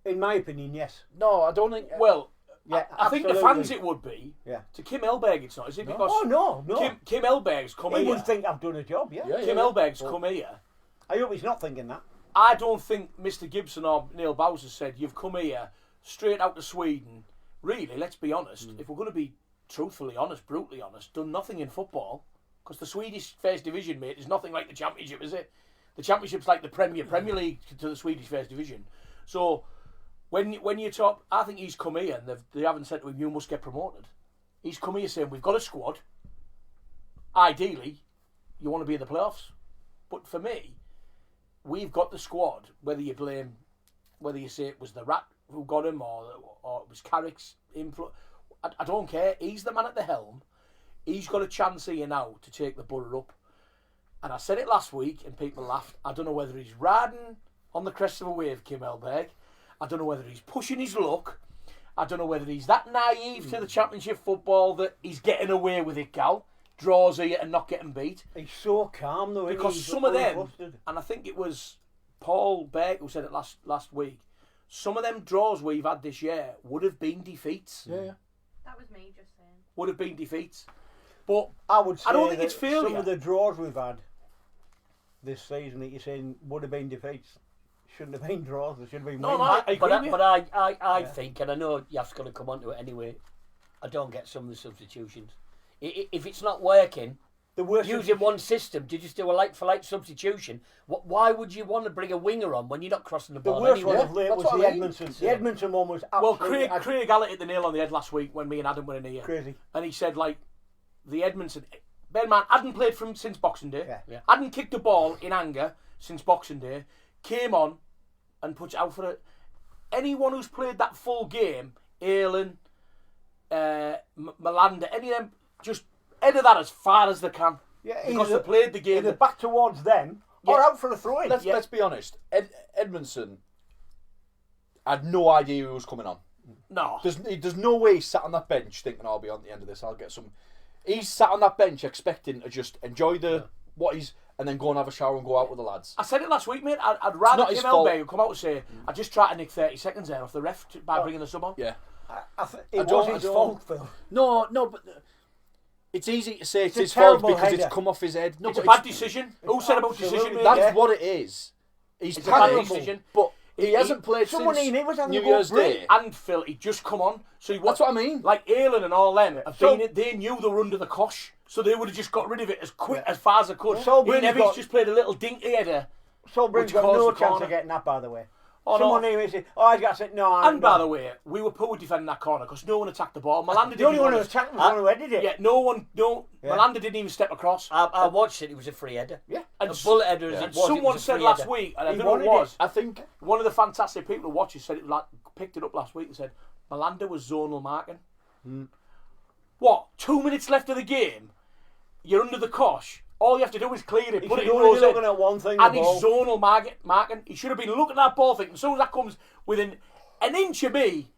In my opinion, yes. No, I don't think. well. Yeah, I think the absolutely. fans it would be. Yeah. To Kim Elberg, it's not, is it? Because Oh no. Kim Elberg's come He here. would think I've done a job. Yeah. Kim Elberg's come here. I hope he's not thinking that. I don't think Mr. Gibson or Neil Bowser said you've come here straight out to Sweden. Really, let's be honest. If we're going to be truthfully honest, brutally honest, done nothing in football because the Swedish First Division, mate, is nothing like the Championship, is it? The Championship's like the Premier League to the Swedish First Division. So when you talk, I think he's come here and they haven't said to him you must get promoted. He's come here saying we've got a squad. Ideally, you want to be in the playoffs, but for me, we've got the squad. Whether you say it was the Rat who got him or it was Carrick's influence, I don't care. He's the man at the helm. He's got a chance here now to take the Boro up. And I said it last week and people laughed. I don't know whether he's riding on the crest of a wave, Kim Elberg. I don't know whether he's pushing his luck. I don't know whether he's that naive to the Championship football that he's getting away with it, Gal. Draws here and not getting beat. He's so calm though. Because he's some of them, unflustered. and I think it was Paul Beck who said it last week, some of them draws we've had this year would have been defeats. Yeah. That was me just saying. Would have been defeats. But I would say I don't think that it's failure. some of the draws we've had this season that you're saying would have been defeats. Shouldn't have been draws. They should have been No, wins. no, I agree with you. But I think, and I know Yaf's going to come onto it anyway, I don't get some of the substitutions. If it's not working, The worst using one system to just do a like-for-like substitution, why would you want to bring a winger on when you're not crossing the The ball worst anyway? one of late That's was what the I mean. Edmondson. The Edmondson one was well, absolutely Craig Allett hit the nail on the head last week when me and Adam were in here. crazy. And he said, like, the Edmondson... Ben Man hadn't played since Boxing Day. Yeah. Hadn't kicked a ball in anger since Boxing Day. Came on and put out for it. Anyone who's played that full game, Aylan, Malander, any of them, just head of that as far as they can. Yeah, Because they played the game. Either back towards them or out for a throw-in. Let's be honest. Edmondson had no idea who was coming on. No. There's no way he sat on that bench thinking, I'll be on the end of this, I'll get some... He's sat on that bench expecting to just enjoy and then go and have a shower and go out with the lads. I said it last week, mate. I'd rather not his Kim fault. Elberg come out and say, I just tried to nick 30 seconds there off the ref by bringing the sub on. Yeah. It was his fault, Phil. No, but it's easy to say it's a his fault terrible because header. it's come off his head. No, It's a but bad decision. Who said about decision Absolutely. making? That's what it is. He's It's a bad panicked, decision. but he hasn't played someone since in here was having New a go Year's break. Day. And Phil, he just come on. So That's what I mean. Like Aylan and all them have So- been. They knew they were under the cosh, so they would have just got rid of it as quick as far as they could. So Ian Bryn's Evans got- just played a little dinky header. Solbrig's Which got caused no the chance corner. of getting that, by the way. Oh, Someone no. here may say, I got to say, no, And by the way, we were poor defending that corner because no one attacked the ball. Malander the only didn't one who want to- attacked was the one who headed it. Yeah, Malander didn't even step across. I watched it. It was a free header. Yeah. And A bullet header as and it was. someone it was a said free last header. week, and I He don't know who it wanted was. I think One of the fantastic people who watches said it, picked it up last week and said Malander was zonal marking. What? 2 minutes left of the game. You're under the cosh. All you have to do is clear it. He Put it should in only Rose be looking at one thing. and the he's ball. zonal marking. He should have been looking at that ball thinking, as soon as that comes within an inch of me,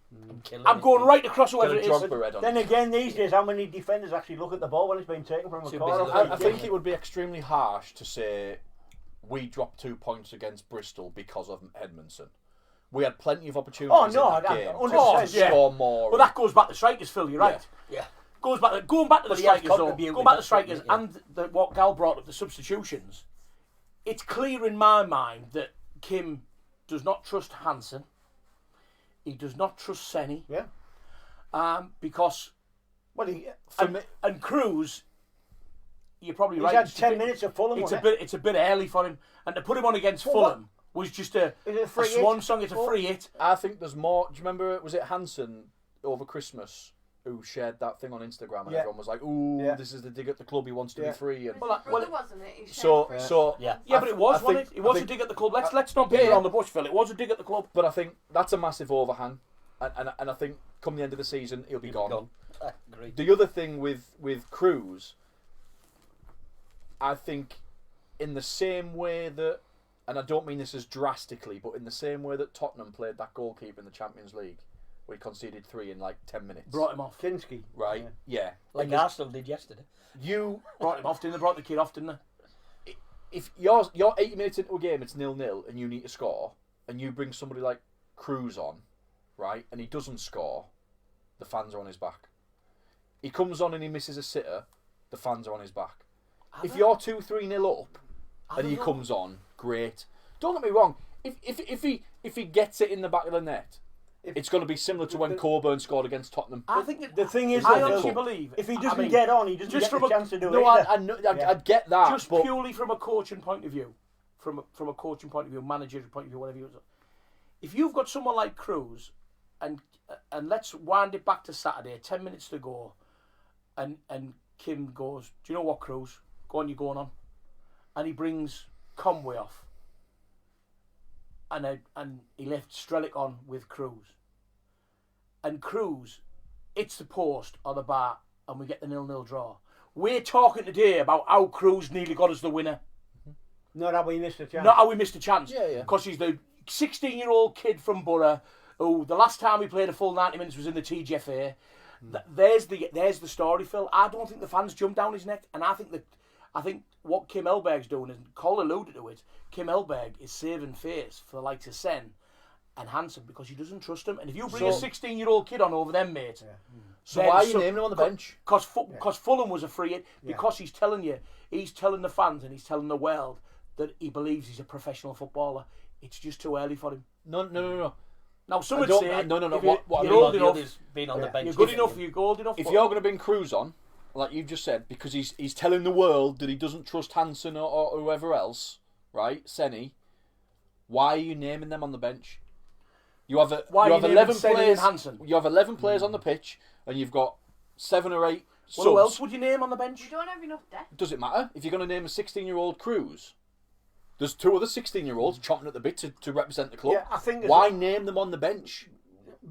I'm going right across whoever got it a is. Drogba red on Then it. again, these days, how many defenders actually look at the ball when it's been taken from a Too corner? busy I think it would be extremely harsh to say we dropped 2 points against Bristol because of Edmondson. We had plenty of opportunities Oh, no, in that game 100%, to yeah. score more. But that goes back to strikers, Phil. You're right. Yeah. Going back to the But he has strikers, though. contributed, Going back to that's strikers, what- yeah. and what Gal brought up, the substitutions. It's clear in my mind that Kim does not trust Hansen. He does not trust Senny. Yeah. Because Well, he, and Cruz, you're probably he's right. had it's a 10 bit- minutes of Fulham. It's wasn't a bit. It's a bit early for him, and to put him on against Well, Fulham was just a Is it a free swan hit? song. It's a Oh. free hit. I think there's more. Do you remember? Was it Hansen over Christmas who shared that thing on Instagram, and Yeah. everyone was like, "Ooh, Yeah. this is the dig at the club. He wants to Yeah. be free." And Well, Well, brother, wasn't it? He said- so Yeah. Yeah, but it was, I wasn't think- it? It was I a think- dig at the club. Let's not beat Yeah. around the bush, Phil. It was a dig at the club. But I think that's a massive overhang, and I think come the end of the season he'll be gone. I agree. The other thing with Cruz, I think, in the same way that, and I don't mean this as drastically, but in the same way that Tottenham played that goalkeeper in the Champions League, where he conceded 3 in like 10 minutes. Brought him off. Kinski. Right? Yeah. Like Arsenal did yesterday. You, Brought him off. Didn't they? Brought the kid off, didn't they? if you're 80 minutes into a game, it's 0-0, and you need to score, and you bring somebody like Cruz on, right, and he doesn't score, the fans are on his back. He comes on and he misses a sitter, the fans are on his back. If you're 2-3-0 up and he comes on, great. Don't get me wrong. If he gets it in the back of the net, it's going to be similar to when Coburn scored against Tottenham. I think The thing is, I though, honestly Phil, believe if he I doesn't mean, get on, he doesn't just get from the a- chance to do No, it. either. I get that. just but purely from a coaching point of view, from a coaching point of view, managerial point of view, whatever you. If you've got someone like Cruz, and let's wind it back to Saturday, 10 minutes to go, and Kim goes, "Do you know what, Cruz? Go on, you're going on," and he brings Conway off, and he left Strelic on with Cruz, and Cruz, it's the post or the bar, and we get the 0-0 draw. We're talking today about how Cruz nearly got us the winner. Not how we missed a chance. Not how we missed a chance. Yeah. Because he's the 16-year-old kid from Boro who the last time he played a full 90 minutes was in the TGFA. There's the story, Phil. I don't think the fans jumped down his neck, and I think what Kim Elberg's doing, and Cole alluded to it, Kim Elberg is saving face for the likes of Sen and Hansen because he doesn't trust them. And if you bring a 16-year-old kid on over them, mate, so why are you naming him on the bench? Because Fulham was a free hit. Because he's telling the fans and he's telling the world that he believes he's a professional footballer. It's just too early for him. No. Now, some I would don't- say, no. if What I you're mean old The enough, others being on the bench. you're good enough, you're old enough. If but- you're going to bring Cruz on, like you've just said, because he's telling the world that he doesn't trust Hansen or whoever else, right? Senny, why are you naming them on the bench? You have Why you are have you naming 11 Senny players. and Hansen? You have 11 players on the pitch, and you've got 7 or 8 subs. Well, who else would you name on the bench? We don't have enough depth. Does it matter if you're going to name a 16-year-old Cruz? There's 2 other 16-year-olds chomping at the bit to represent the club. Yeah, I think Why name them on the bench?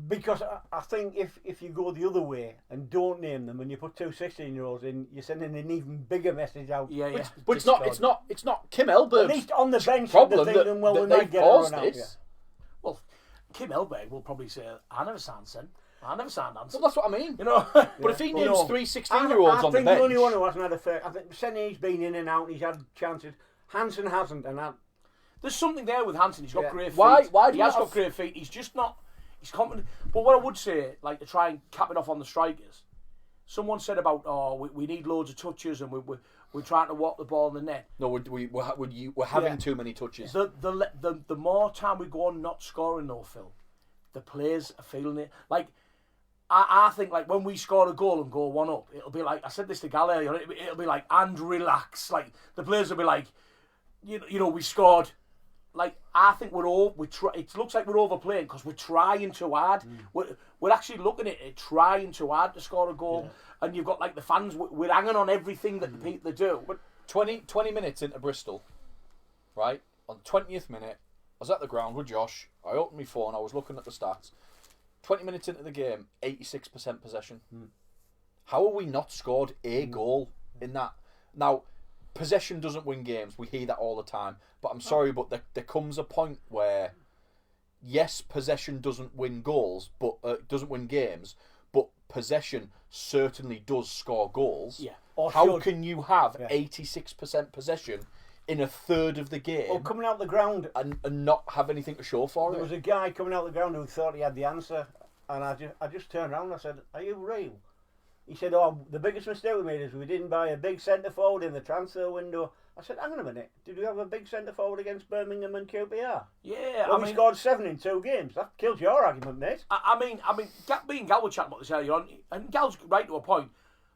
Because I think if you go the other way and don't name them and you put 2 16-year-olds in, you're sending an even bigger message out. Yeah. But it's not Kim Elberg's At least on the bench, problem they're that, thinking, well, that we might they've get caused a run out. this. Well, Kim Elberg will probably say, I never signed Sen. I never signed Hansen. Well, that's what I mean. You know? But if he Well, names no. 3 16-year-olds on the I think bench, the only one who hasn't had a fair. I think Senny's been in and out and he's had chances. Hansen hasn't, and There's something there with Hansen. He's got Yeah. great feet. Why do he you has not got great feet. He's just not. He's confident. But what I would say, like to try and cap it off on the strikers, someone said about we need loads of touches and we're trying to walk the ball in the net. no, we're having too many touches. The more time we go on not scoring though, Phil, the players are feeling it. Like I think like when we score a goal and go 1 up, it'll be like I said this to Gal earlier. It'll be like and relax. Like the players will be like, you know, we scored. Like I think it looks like we're overplaying because we're trying too hard. We're actually looking at it trying too hard to score a goal, and you've got like the fans. We're hanging on everything that they do. But 20 minutes into Bristol, right? On the 20th minute, I was at the ground with Josh. I opened my phone. I was looking at the stats. 20 minutes into the game, 86% possession. How have we not scored a goal in that? Now, possession doesn't win games. We hear that all the time. But I'm sorry, but there comes a point where, yes, possession doesn't win goals, but doesn't win games. But possession certainly does score goals. Yeah. Or How should. can you have Yeah. 86% possession in a third of the game Well, coming out the ground, and not have anything to show for there it. was a guy coming out the ground who thought he had the answer, and I just turned around and I said, "Are you real?" He said, "Oh, the biggest mistake we made is we didn't buy a big centre forward in the transfer window." I said, "Hang on a minute, did we have a big centre forward against Birmingham and QPR? Yeah, Well, we scored 7 in 2 games. That kills your argument, mate." I mean, me and Gal were chatting about this earlier on, and Gal's right to a point.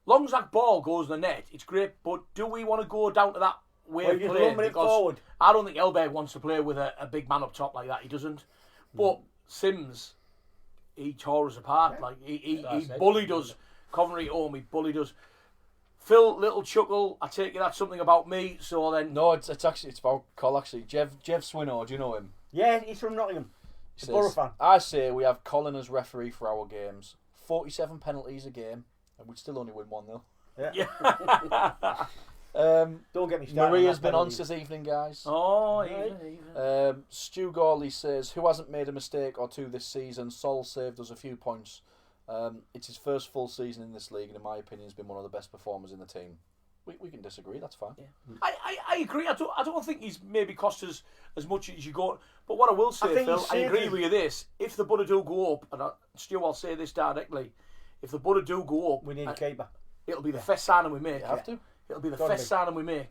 Long as that ball goes in the net, it's great, but do we want to go down to that way Well, of you're just playing? lumbering it Because forward. I don't think Elberg wants to play with a big man up top like that. He doesn't. But Sims, he tore us apart. Like he bullied us. Coventry at home, he bullied us. Phil, little chuckle. I take it that's something about me. So then, No, it's about Col actually. Jeff Swinnow, do you know him? Yeah, he's from Nottingham. He He's a Boro says, fan. I say we have Colin as referee for our games. 47 penalties a game, and we'd still only win 1-0. Yeah. Don't get me started. Maria's on that been on penalty. this evening, guys. oh, even. Stu Gawley says, who hasn't made a mistake or two this season? Sol saved us a few points. It's his first full season in this league, and in my opinion, has been one of the best performers in the team. We can disagree. That's fine. Yeah. I agree. I don't think he's maybe cost us as much as you got. But what I will say, think Phil, he's I agree saved with you. This, if the Butter do go up, and Stu, I'll say this directly, if the Butter do go up, We need a keeper. it'll be the first signing we make. You have to. It'll be the Gotta first be. signing we make.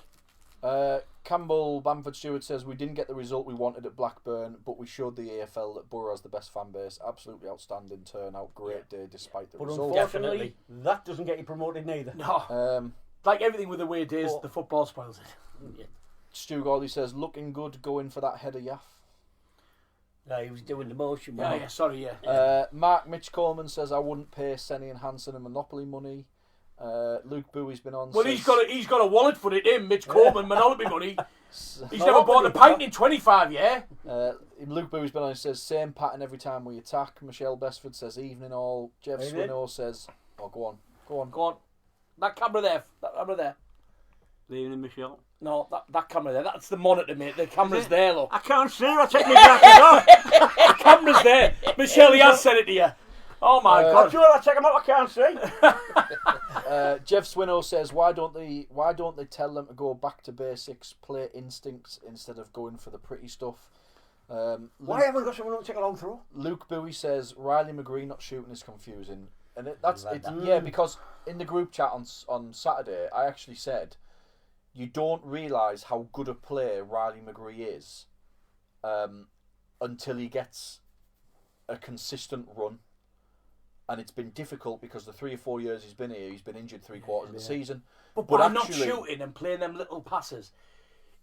Campbell Bamford Stewart says we didn't get the result we wanted at Blackburn, but we showed the AFL that Boro has the best fan base. Absolutely outstanding turnout. Great day despite the But result. unfortunately, Definitely. that doesn't get you promoted neither. No, like everything with the way it is, But- the football spoils it. Yeah. Stu Gawley says looking good, going for that header Yaff. He was doing the motion. Yeah, wasn't yeah. Sorry, yeah. Mark Mitch Coleman says I wouldn't pay Senny and Hansen and Monopoly money. Luke Bowie's been on. Well, says, he's got a wallet for it. Him, Mitch Coleman, Monopoly money. He's never Monopoly, bought a pint in 25 years. Luke Bowie's been on. He says same pattern every time we attack. Michelle Besford says evening all. Jeff Evening. Swinnow says, oh go on. Go on. That camera there. That camera there. Leaving Michelle. No, that camera there. That's the monitor, mate. The camera's there, look. I can't see. I take my glasses off. The camera's there. Michelle, he has said it to you. Oh my I'm God. sure I take them out. I can't see. Jeff Swinnow says why don't they tell them to go back to basics, play instincts instead of going for the pretty stuff. Why haven't we got someone who take a long throw? Luke Bowie says Riley McGree not shooting is confusing, and that's Like it. that. Yeah, because in the group chat on Saturday, I actually said you don't realise how good a player Riley McGree is until he gets a consistent run, and it's been difficult because the 3 or 4 years he's been here, he's been injured 3/4 of the season. But by not actually- shooting and playing them little passes,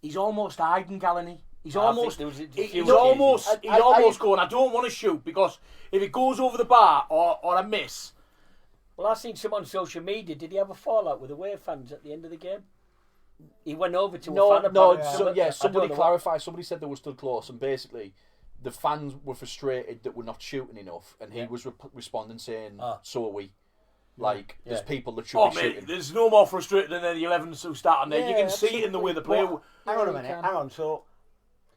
he's almost hiding Gallany. He's I almost, think there was a he's few almost, occasions. he's I- almost going. I don't want to shoot because if it goes over the bar or I miss, Well, I seen someone on social media. Did he have a fallout with away fans at the end of the game? He went over to a fan. No. apparently. I Somebody don't know clarified. Somebody said they were stood close, and basically, the fans were frustrated that we're not shooting enough, and he was responding saying, "So are we." Like, there's people that should oh be mate, shooting. there's no more frustrated than the 11s who start on there. you Yeah, can see it in the way they play. Hang on a minute. Hang on. So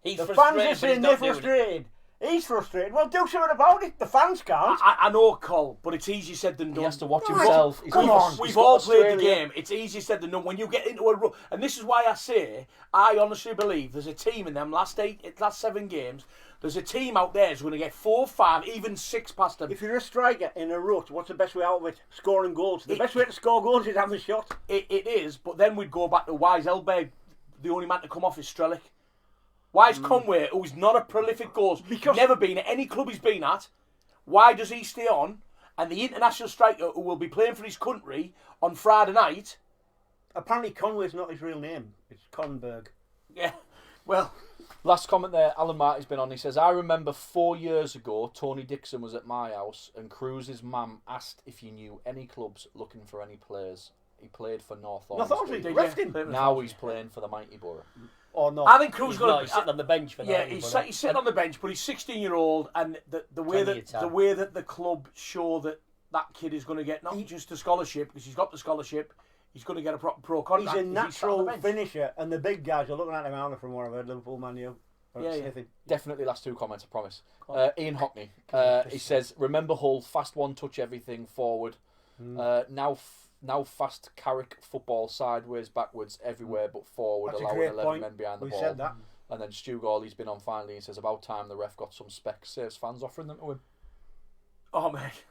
He's the fans frustrated, are but he's saying not they're doing it. frustrated. He's frustrated. Well, do something about it. The fans can't. I know, Cole, but it's easier said than done. He has to watch Right. himself. He's Come got- on. he's We've got all played the Australia. game. It's easier said than done. When you get into a run, and this is why I say I honestly believe there's a team in them last 7 games. There's a team out there who's going to get 4, 5, even 6 past them. If you're a striker in a rut, what's the best way out of it? Scoring goals. The best way to score goals is having a shot. It is, but then we'd go back to why is Elberg the only man to come off is Strelic? Why is Conway, who's not a prolific goals, Because- never been at any club he's been at, why does he stay on? And the international striker who will be playing for his country on Friday night, Apparently, Conway's not his real name. It's Conberg. yeah, well, Last comment there, Alan Marty's been on. He says, I remember 4 years ago, Tony Dixon was at my house and Cruz's mum asked if he knew any clubs looking for any players. He played for North North Ormsby. Ormsby. Left him. Now he's playing for the mighty Borough. Or not. I think Cruz He's got not. to He's sitting on the bench for now. yeah, he's sitting on the bench, but he's 16-year-old, and the way Plenty that of time. the way that the club show that kid is going to get not just a scholarship because he's got the scholarship, he's going to get a pro contract. He's a if sat on natural the bench. finisher, and the big guys are looking at him out from what I've heard. Liverpool, Man U. Yeah. Definitely last 2 comments, I promise. Ian Hockney. He says, remember Hull, fast one, touch everything, forward. Now now fast Carrick football sideways, backwards, everywhere but forward, That's a allowing great 11 point. men behind the We ball. said that. And then Stu Gawley's been on finally and says about time the ref got some specs, saves fans offering them to him. Oh, mate.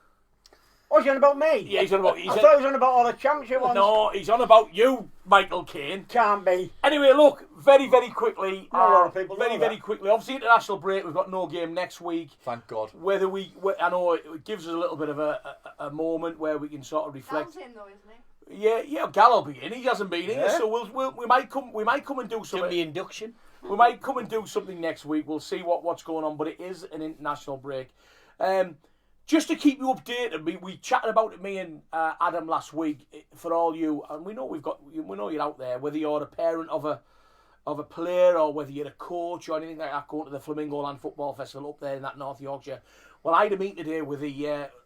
Oh, he's on about me? Yeah, he's on about... I thought he was on about all the championship ones. No, he's on about you, Michael Caine. Can't be. Anyway, look, very, very quickly. Not a lot of people know very that. quickly. Obviously, international break. We've got no game next week. Thank God. Whether I know it gives us a little bit of a moment where we can sort of reflect. Gal's in though, isn't he? Yeah, Gal will be in. He hasn't been here, Yeah. so we might come and do Give something. the induction. We might come and do something next week. We'll see what's going on, but it is an international break. Just to keep you updated, we chatted about it, me and Adam last week. For all you, and we know you're out there. Whether you're a parent of a player or whether you're a coach or anything like that, going to the Flamingo Land Football Festival up there in that North Yorkshire. Well, I had a meeting today with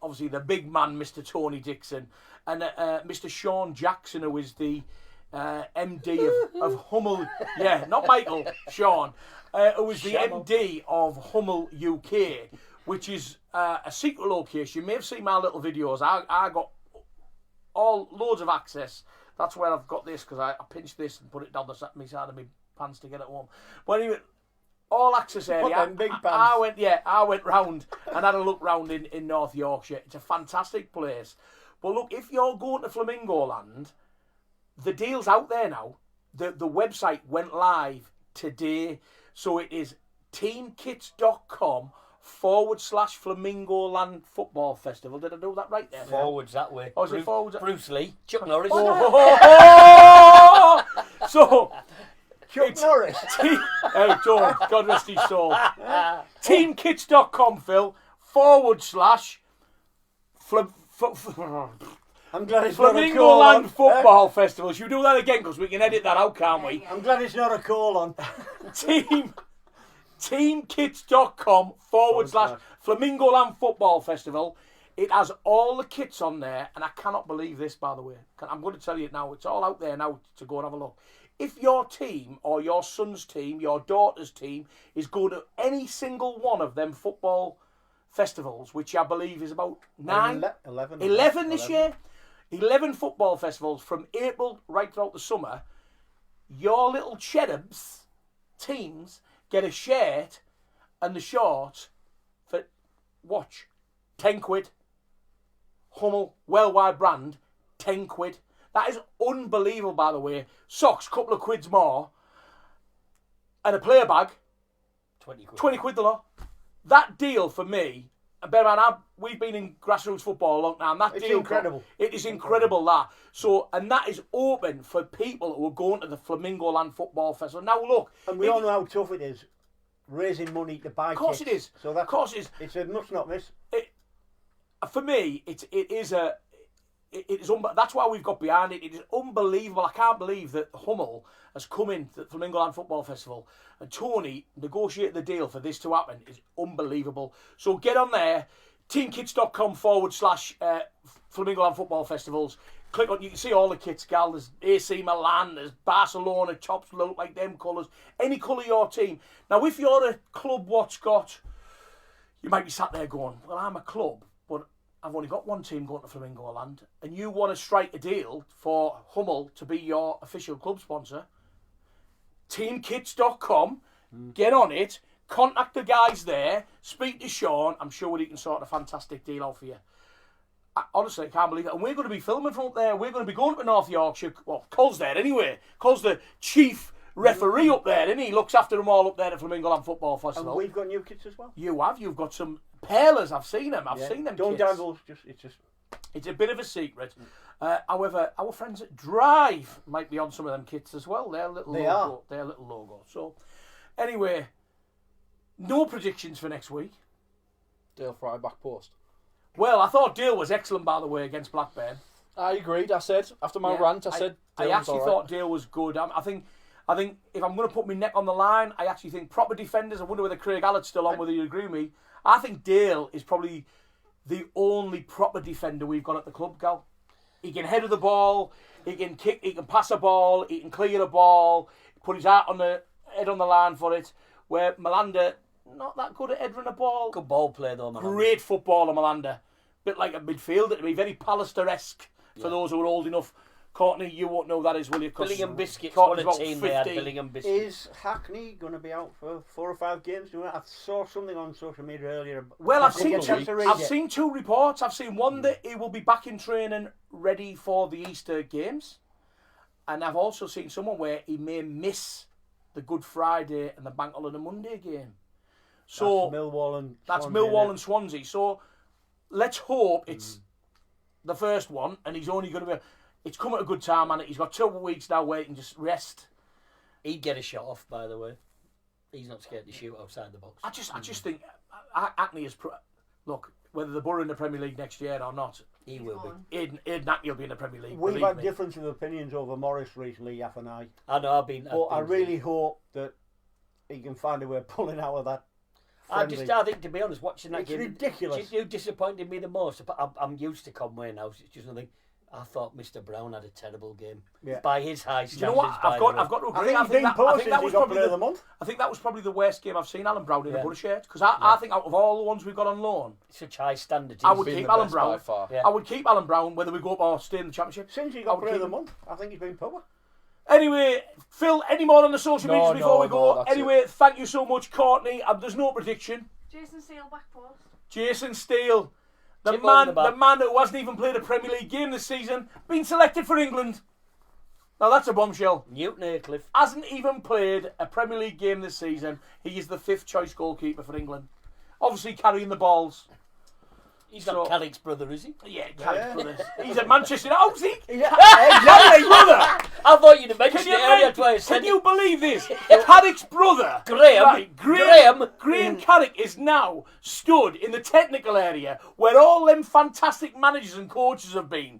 obviously the big man, Mr. Tony Dixon, and Mr. Sean Jackson, who is the MD of Hummel. Yeah, not Michael, Sean, who is the MD of Hummel UK, which is a secret location. You may have seen my little videos. I got loads of access. That's where I've got this because I pinched this and put it down the side of my pants to get it home. But anyway, all access area. them big pants. I went round and had a look round in North Yorkshire. It's a fantastic place. But look, if you're going to Flamingo Land, the deal's out there now. The website went live today. So it is teamkits.com/Flamingo Land Football Festival. Did I do that right there? Forwards that way. Oh, is it forwards? Bruce Lee, Chuck Norris. So, Chuck Norris. hey, John, God rest his soul. Teamkits.com, Phil, I'm glad it's not a Flamingo colon. Land Football Festival. Should we do that again? Because we can edit that out, can't we? I'm glad it's not a colon. Teamkits.com/Flamingo Land Football Festival. It has all the kits on there, and I cannot believe this, by the way. I'm going to tell you it now. It's all out there now to go and have a look. If your team or your son's team, your daughter's team, is going to any single one of them football festivals, which I believe is about 11 this year, 11 football festivals from April right throughout the summer, your little Cheddarbs teams get a shirt and the shorts for, watch, 10 quid. Hummel, worldwide brand, 10 quid. That is unbelievable, by the way. Socks, couple of quids more. And a player bag, 20 quid. 20 quid the lot. That deal for me, and bear in mind, we've been in grassroots football a long time. That It's deal, incredible. It is incredible, that. So, and that is open for people who are going to the Flamingo Land Football Festival. Now, look. And we all know how tough it is raising money to buy Of course kits. it is. So that's, of course it is. It's a must not miss. For me, that's why we've got behind it. It is unbelievable. I can't believe that Hummel has come into the Flamingo Land Football Festival and Tony negotiated the deal for this to happen. It's unbelievable. So get on there, teamkits.com/Flamingo Land Football Festivals. Click on, you can see all the kits, Gal. There's AC Milan, there's Barcelona, tops look like them colours. Any colour your team. Now, if you're a club what's got, you might be sat there going, well, I'm a club, but I've only got one team going to Flamingo Land, and you want to strike a deal for Hummel to be your official club sponsor, teamkits.com, get on it, contact the guys there, speak to Sean, I'm sure he can sort a fantastic deal out for you. Honestly, I can't believe it. And we're going to be filming from up there. We're going to be going to North Yorkshire. Well, Cole's there anyway. Cole's the chief referee up there, and he looks after them all up there at Flamingo Land Football Festival. And we've got new kits as well. You've got some pearlers. I've seen them. I've seen them. Don't kits. divulge. It's a bit of a secret. However, our friends at Drive might be on some of them kits as well. Their little logo. So, anyway, no predictions for next week. Dale Fry back post. Well, I thought Dale was excellent, by the way, against Blackburn. I agreed. I said after my rant, I said I Dale was actually all right. thought Dale was good. I think if I'm going to put my neck on the line, I actually think proper defenders. I wonder whether Craig Allard's still on. Whether you agree with me? I think Dale is probably the only proper defender we've got at the club, Gal. He can head of the ball. He can kick. He can pass a ball. He can clear a ball. Put his head on the line for it. Where Malander, not that good at heading a ball. Good ball play though, man. Great footballer, Malander. Bit like a midfielder to me, very Pallister-esque For those who are old enough, Courtney, you won't know that is, will you? Billingham Biscuits, Courtney's what a about team they had, 15. Billingham Biscuits. Is Hackney going to be out for 4 or 5 games? I saw something on social media earlier. Well, I've Did you seen get a chance to read I've it? seen 2 reports. I've seen one that he will be back in training, ready for the Easter games, and I've also seen someone where he may miss the Good Friday and the Bank Holiday Monday game. So That's Millwall and that's Swansea, Millwall innit? and Swansea. So let's hope it's the first one, and he's only going to be. It's come at a good time, and he's got 2 weeks now where he can just rest. He'd get a shot off, by the way. He's not scared to shoot outside the box. I just think Hackney is look, whether the Boro in the Premier League next year or not, He will be. Aidan Hackney will be in the Premier League. We've believe had me. difference of opinions over Morris recently, Yaf and I. I know, I've been. But I really hope that he can find a way of pulling out of that. I friendly. think, to be honest, watching that It's game, ridiculous. You disappointed me the most. I'm used to Conway now. So it's just nothing. I thought Mr. Brown had a terrible game Yeah. by his high standards. You know what? I've got to agree. I think that was probably the the month. I think that was probably the worst game I've seen Alan Brown in a Yeah. Boro shirt, because I think out of all the ones we've got on loan, Such high standards. I would Been keep the Alan best Brown. by far. Yeah. I would keep Alan Brown whether we go up or stay in the Championship. Since he I got would player of keep the him. month, I think he's been poor. Anyway, Phil, any more on the social No, medias before no, we go? no, that's Anyway, thank you so much, Courtney. There's no prediction. Jason Steele, back post. Jason Steele, the Chip over the back. man who hasn't even played a Premier League game this season, been selected for England. Now that's a bombshell. Newton Aycliffe. Hasn't even played a Premier League game this season. He is the 5th choice goalkeeper for England. Obviously carrying the balls. He's not Carrick's brother, is he? Yeah, Carrick's brothers. He's at Manchester. Oh, see? Exactly. Brother! I thought you'd have mentioned Can it earlier. That's why I you, said can it. you believe this? Carrick's brother, Graham. right, Graham Carrick is now stood in the technical area where all them fantastic managers and coaches have been.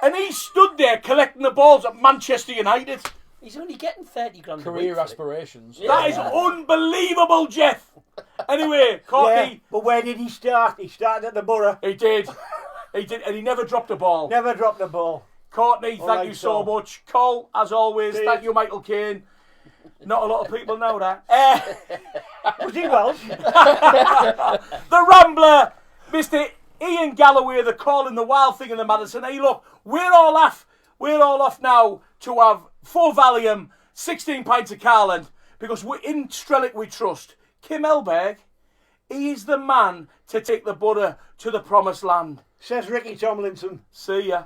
And he stood there collecting the balls at Manchester United. He's only getting 30 grand a week Career for it. aspirations. That is unbelievable, Jeff. Anyway, Courtney, Yeah, but where did he start? He started at the Boro. he did, and he never dropped a ball. Never dropped the ball. Courtney, thank Alright, you so so. much. Cole, as always, Cheers. thank you, Michael Caine. Not a lot of people know that. Was he Welsh? The Rambler, Mr. Ian Galloway, the call in the wild thing in the Madison. Hey, look, we're all off now to have 4 Valium, 16 pints of Carland, because we're in Strelick we trust. Kim Elberg, he is the man to take the Boro to the promised land. Says Ricky Tomlinson. See ya.